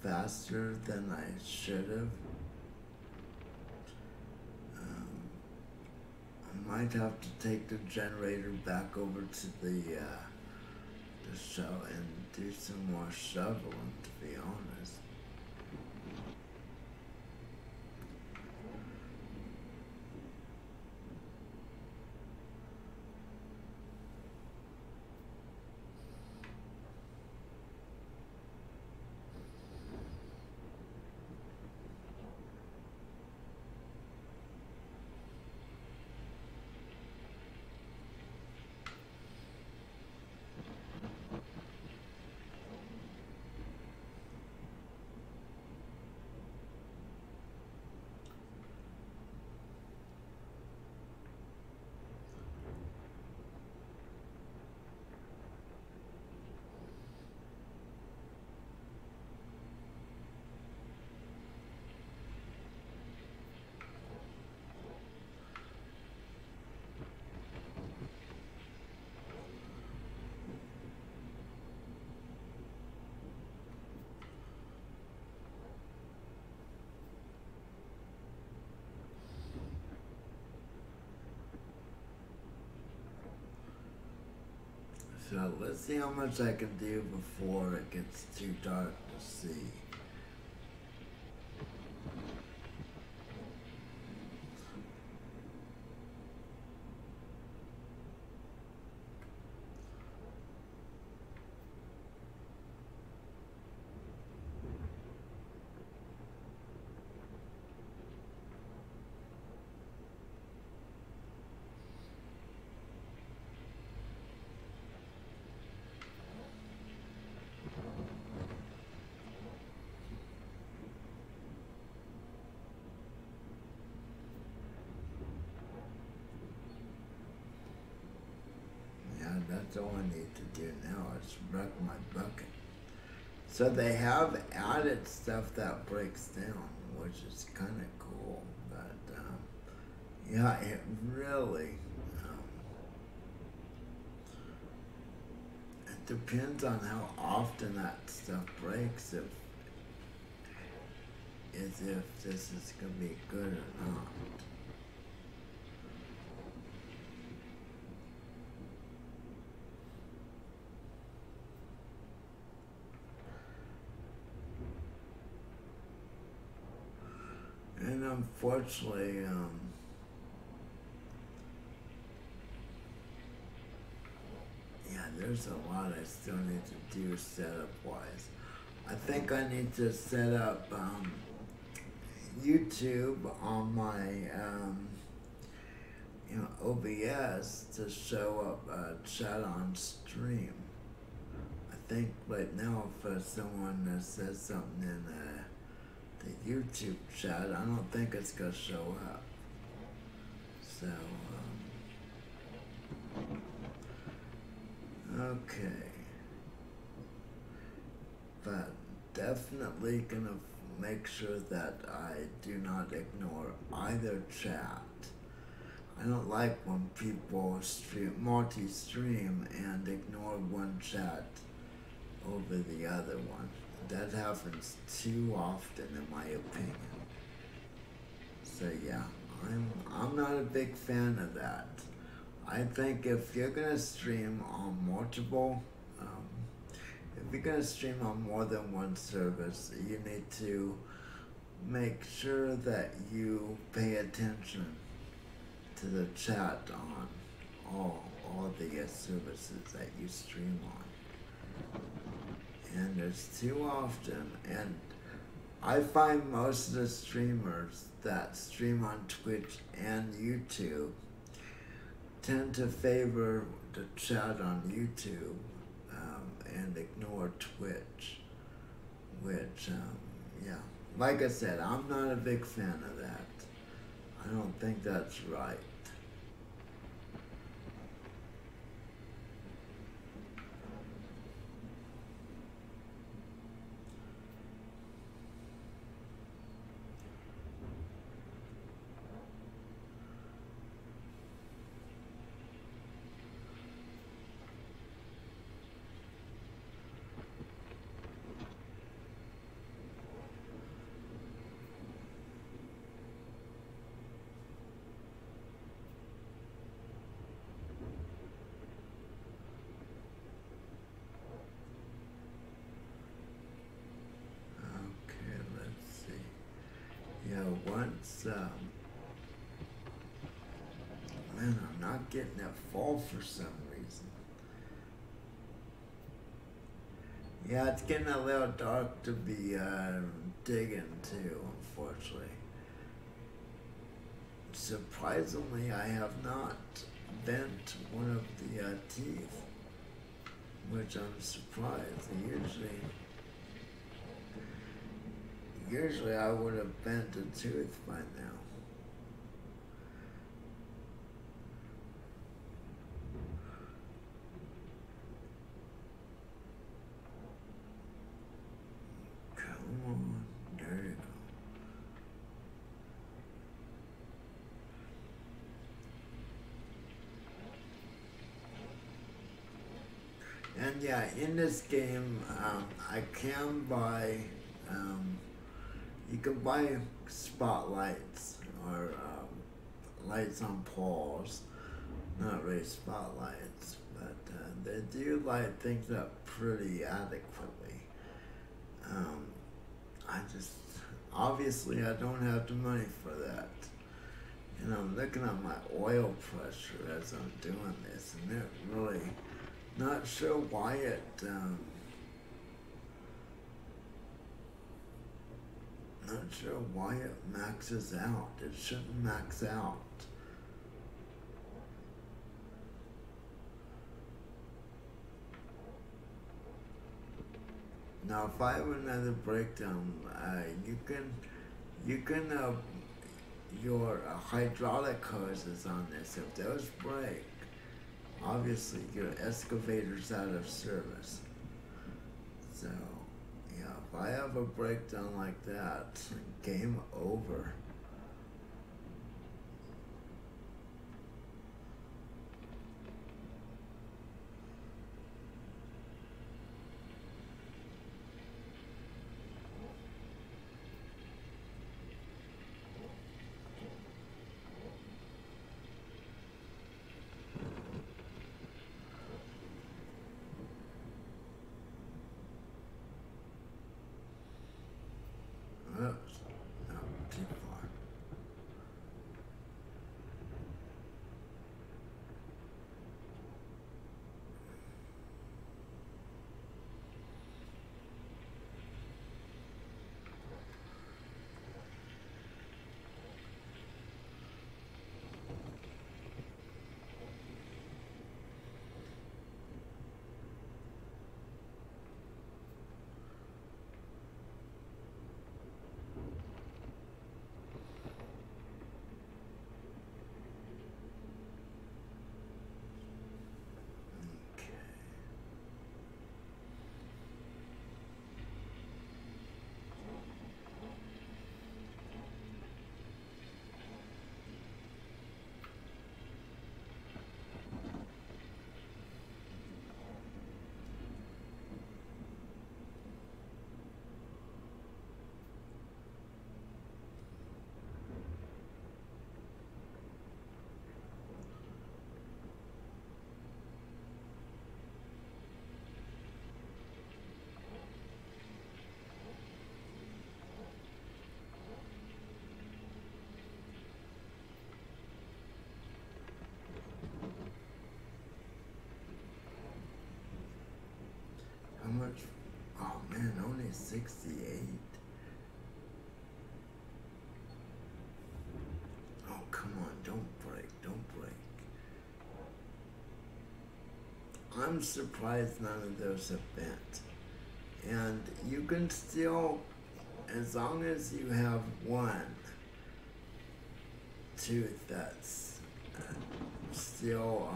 faster than I should have. I might have to take the generator back over to the show and do some more shoveling, to be honest. So let's see how much I can do before it gets too dark to see. That's all I need to do now is wreck my bucket. So they have added stuff that breaks down, which is kind of cool. But yeah, it really it depends on how often that stuff breaks. If this is gonna be good or not. And unfortunately, yeah, there's a lot I still need to do setup wise. I think I need to set up YouTube on my OBS to show up chat on stream. I think right now if someone says something in the YouTube chat, I don't think it's gonna show up. So okay, but definitely gonna make sure that I do not ignore either chat. I don't like when people multi-stream and ignore one chat over the other one. That happens too often in my opinion. So yeah, I'm not a big fan of that. I think if you're gonna stream on multiple, if you're gonna stream on more than one service, you need to make sure that you pay attention to the chat on all the services that you stream on. And there's too often, and I find most of the streamers that stream on Twitch and YouTube tend to favor the chat on YouTube and ignore Twitch, which, yeah, like I said, I'm not a big fan of that. I don't think that's right. Once, man, I'm not getting that fall for some reason. Yeah, it's getting a little dark to be digging too, unfortunately. Surprisingly, I have not bent one of the teeth, which I'm surprised. Usually I would have bent a tooth by now. Come on, there you go. And yeah, in this game, I can buy you can buy spotlights or lights on poles, not really spotlights, but they do light things up pretty adequately. Obviously I don't have the money for that. And I'm looking at my oil pressure as I'm doing this, and it really, not sure why it, not sure why it maxes out. It shouldn't max out. Now, if I have another breakdown, your hydraulic hoses on this, if those break, obviously your excavator's out of service. So, yeah, if I have a breakdown like that, game over. Oops, no, too far. Okay. How much? Oh man, only 68. Oh, come on, don't break, don't break. I'm surprised none of those have bent. And you can still, as long as you have one tooth that's still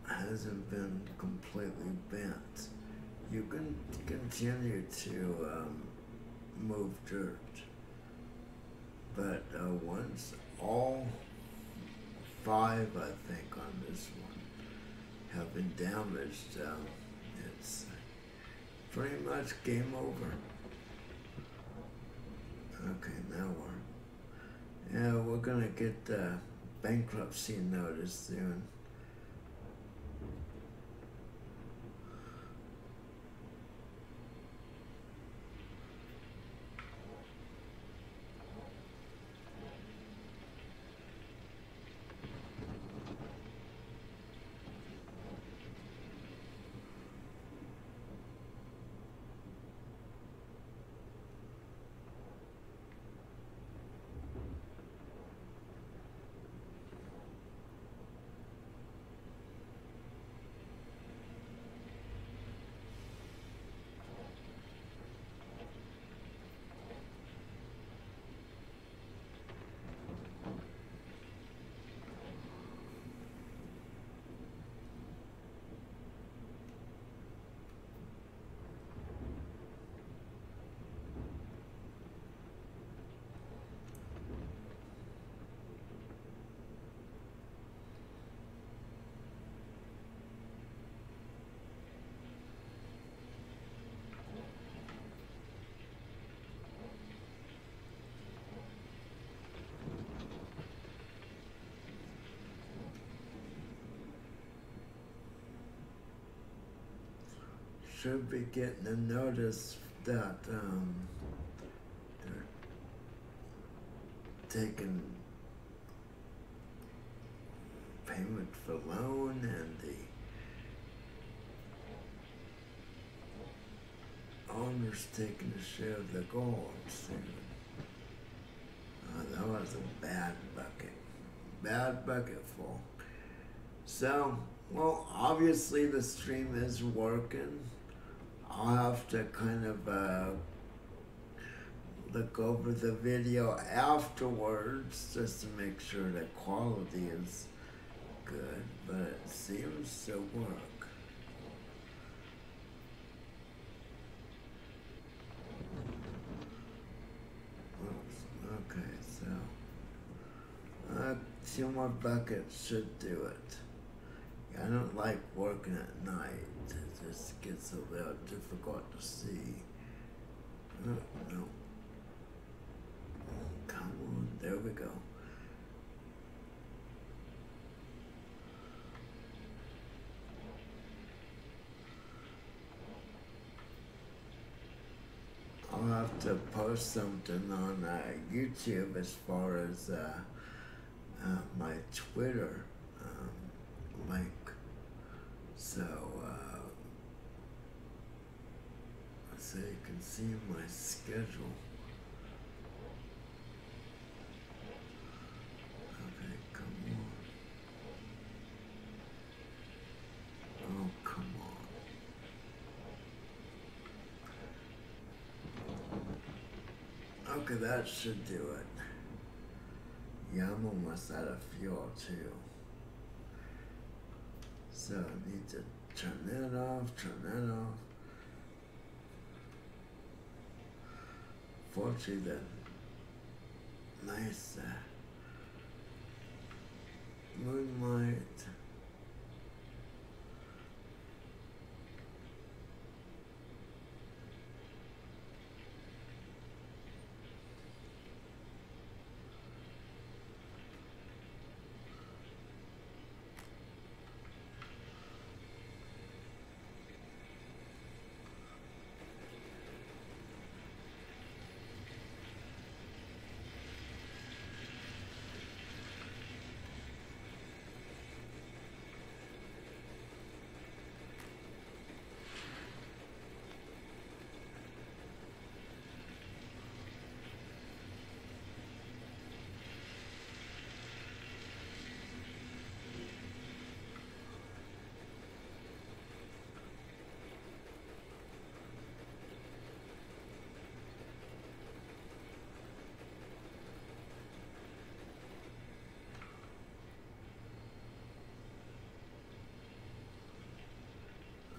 hasn't been completely bent, you can continue to move dirt. But once all five, I think, on this one have been damaged, it's pretty much game over. Okay, now we're gonna get bankruptcy notice soon. Should be getting a notice that they're taking payment for loan and the owner's taking a share of the gold soon. That was a bad bucket full. So, well, obviously the stream is working. I'll have to kind of look look over the video afterwards just to make sure the quality is good, but it seems to work. Oops, okay, so 2 more buckets should do it. I don't like working at night. It just gets a little difficult to see. Oh, no. Come on, there we go. I'll have to post something on YouTube as far as my Twitter link. So, so you can see my schedule. Okay, come on. Oh, come on. Okay, that should do it. Yeah, I'm almost out of fuel too. So I need to turn that off, turn that off. Fortunately, the nice moonlight.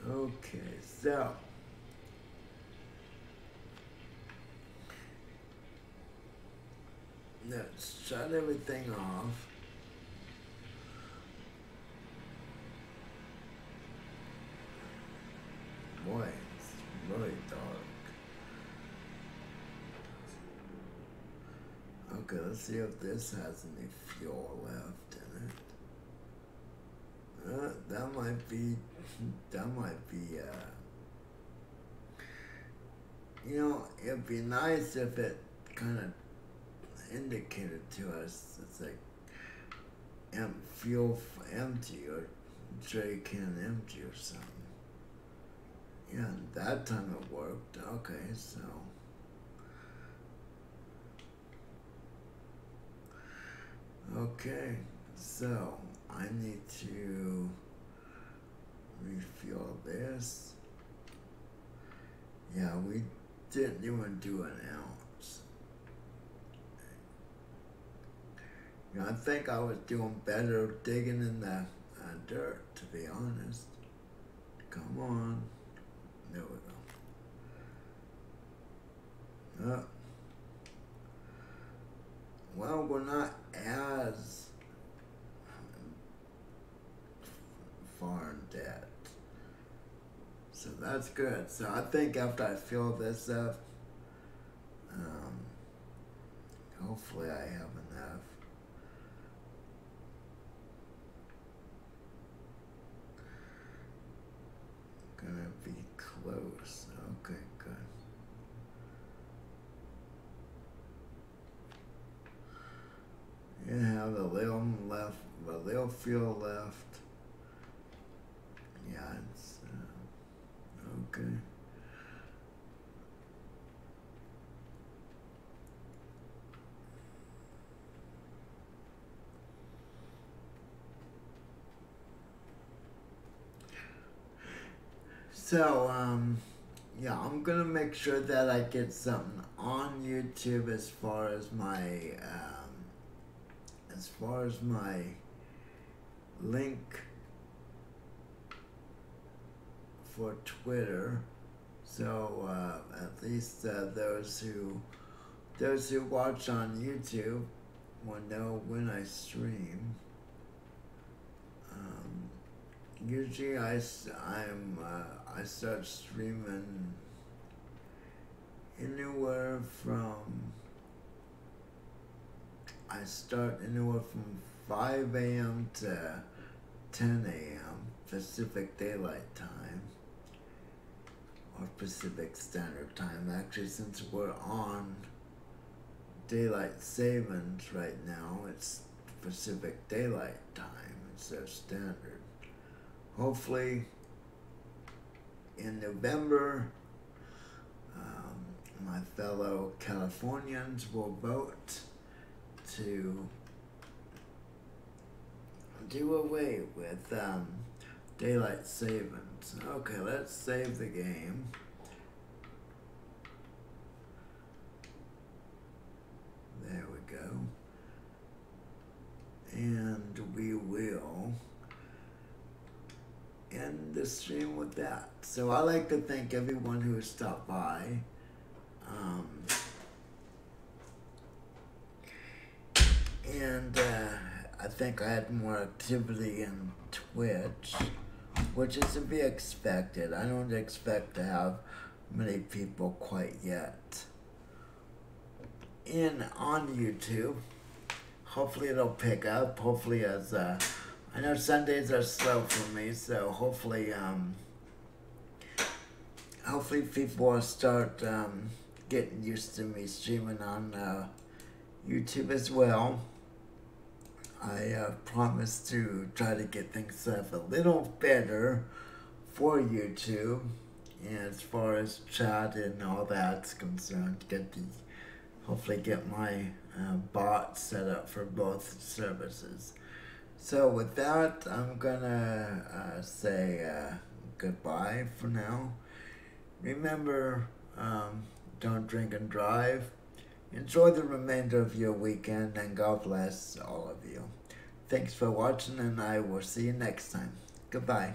Okay, so let's shut everything off. Boy, it's really dark. Okay, let's see if this has any fuel left in it. That might be, you know, it'd be nice if it kind of indicated to us it's like fuel empty or J can empty or something. Yeah, that time it worked. Okay, so okay, so I need to refuel this. Yeah, we didn't even do an ounce. You know, I think I was doing better digging in the dirt, to be honest. Come on. There we go. Well, we're not as far in debt. So that's good. So I think after I fill this up, hopefully I have enough. Gonna be close. Okay, good. You have a little left, a little fuel left. Yeah, it's okay. So, yeah, I'm gonna make sure that I get something on YouTube as far as my link for Twitter. So at least those who watch on YouTube will know when I stream. Usually I start streaming anywhere from 5 a.m. to 10 a.m. Pacific Daylight Time, or Pacific Standard Time. Actually, since we're on Daylight Savings right now, it's Pacific Daylight Time instead of Standard. Hopefully, in November, my fellow Californians will vote to do away with daylight savings. Okay, let's save the game. There we go. And we will end the stream with that. So I like to thank everyone who has stopped by. And I think I had more activity in Twitch, which is to be expected. I don't expect to have many people quite yet on YouTube. Hopefully it'll pick up. Hopefully, as I know Sundays are slow for me, so hopefully people will start getting used to me streaming on YouTube as well. I promise to try to get things set up a little better for YouTube, and as far as chat and all that's concerned, hopefully get my bot set up for both services. So with that, I'm gonna say goodbye for now. Remember, don't drink and drive. Enjoy the remainder of your weekend, and God bless all of you. Thanks for watching, and I will see you next time. Goodbye.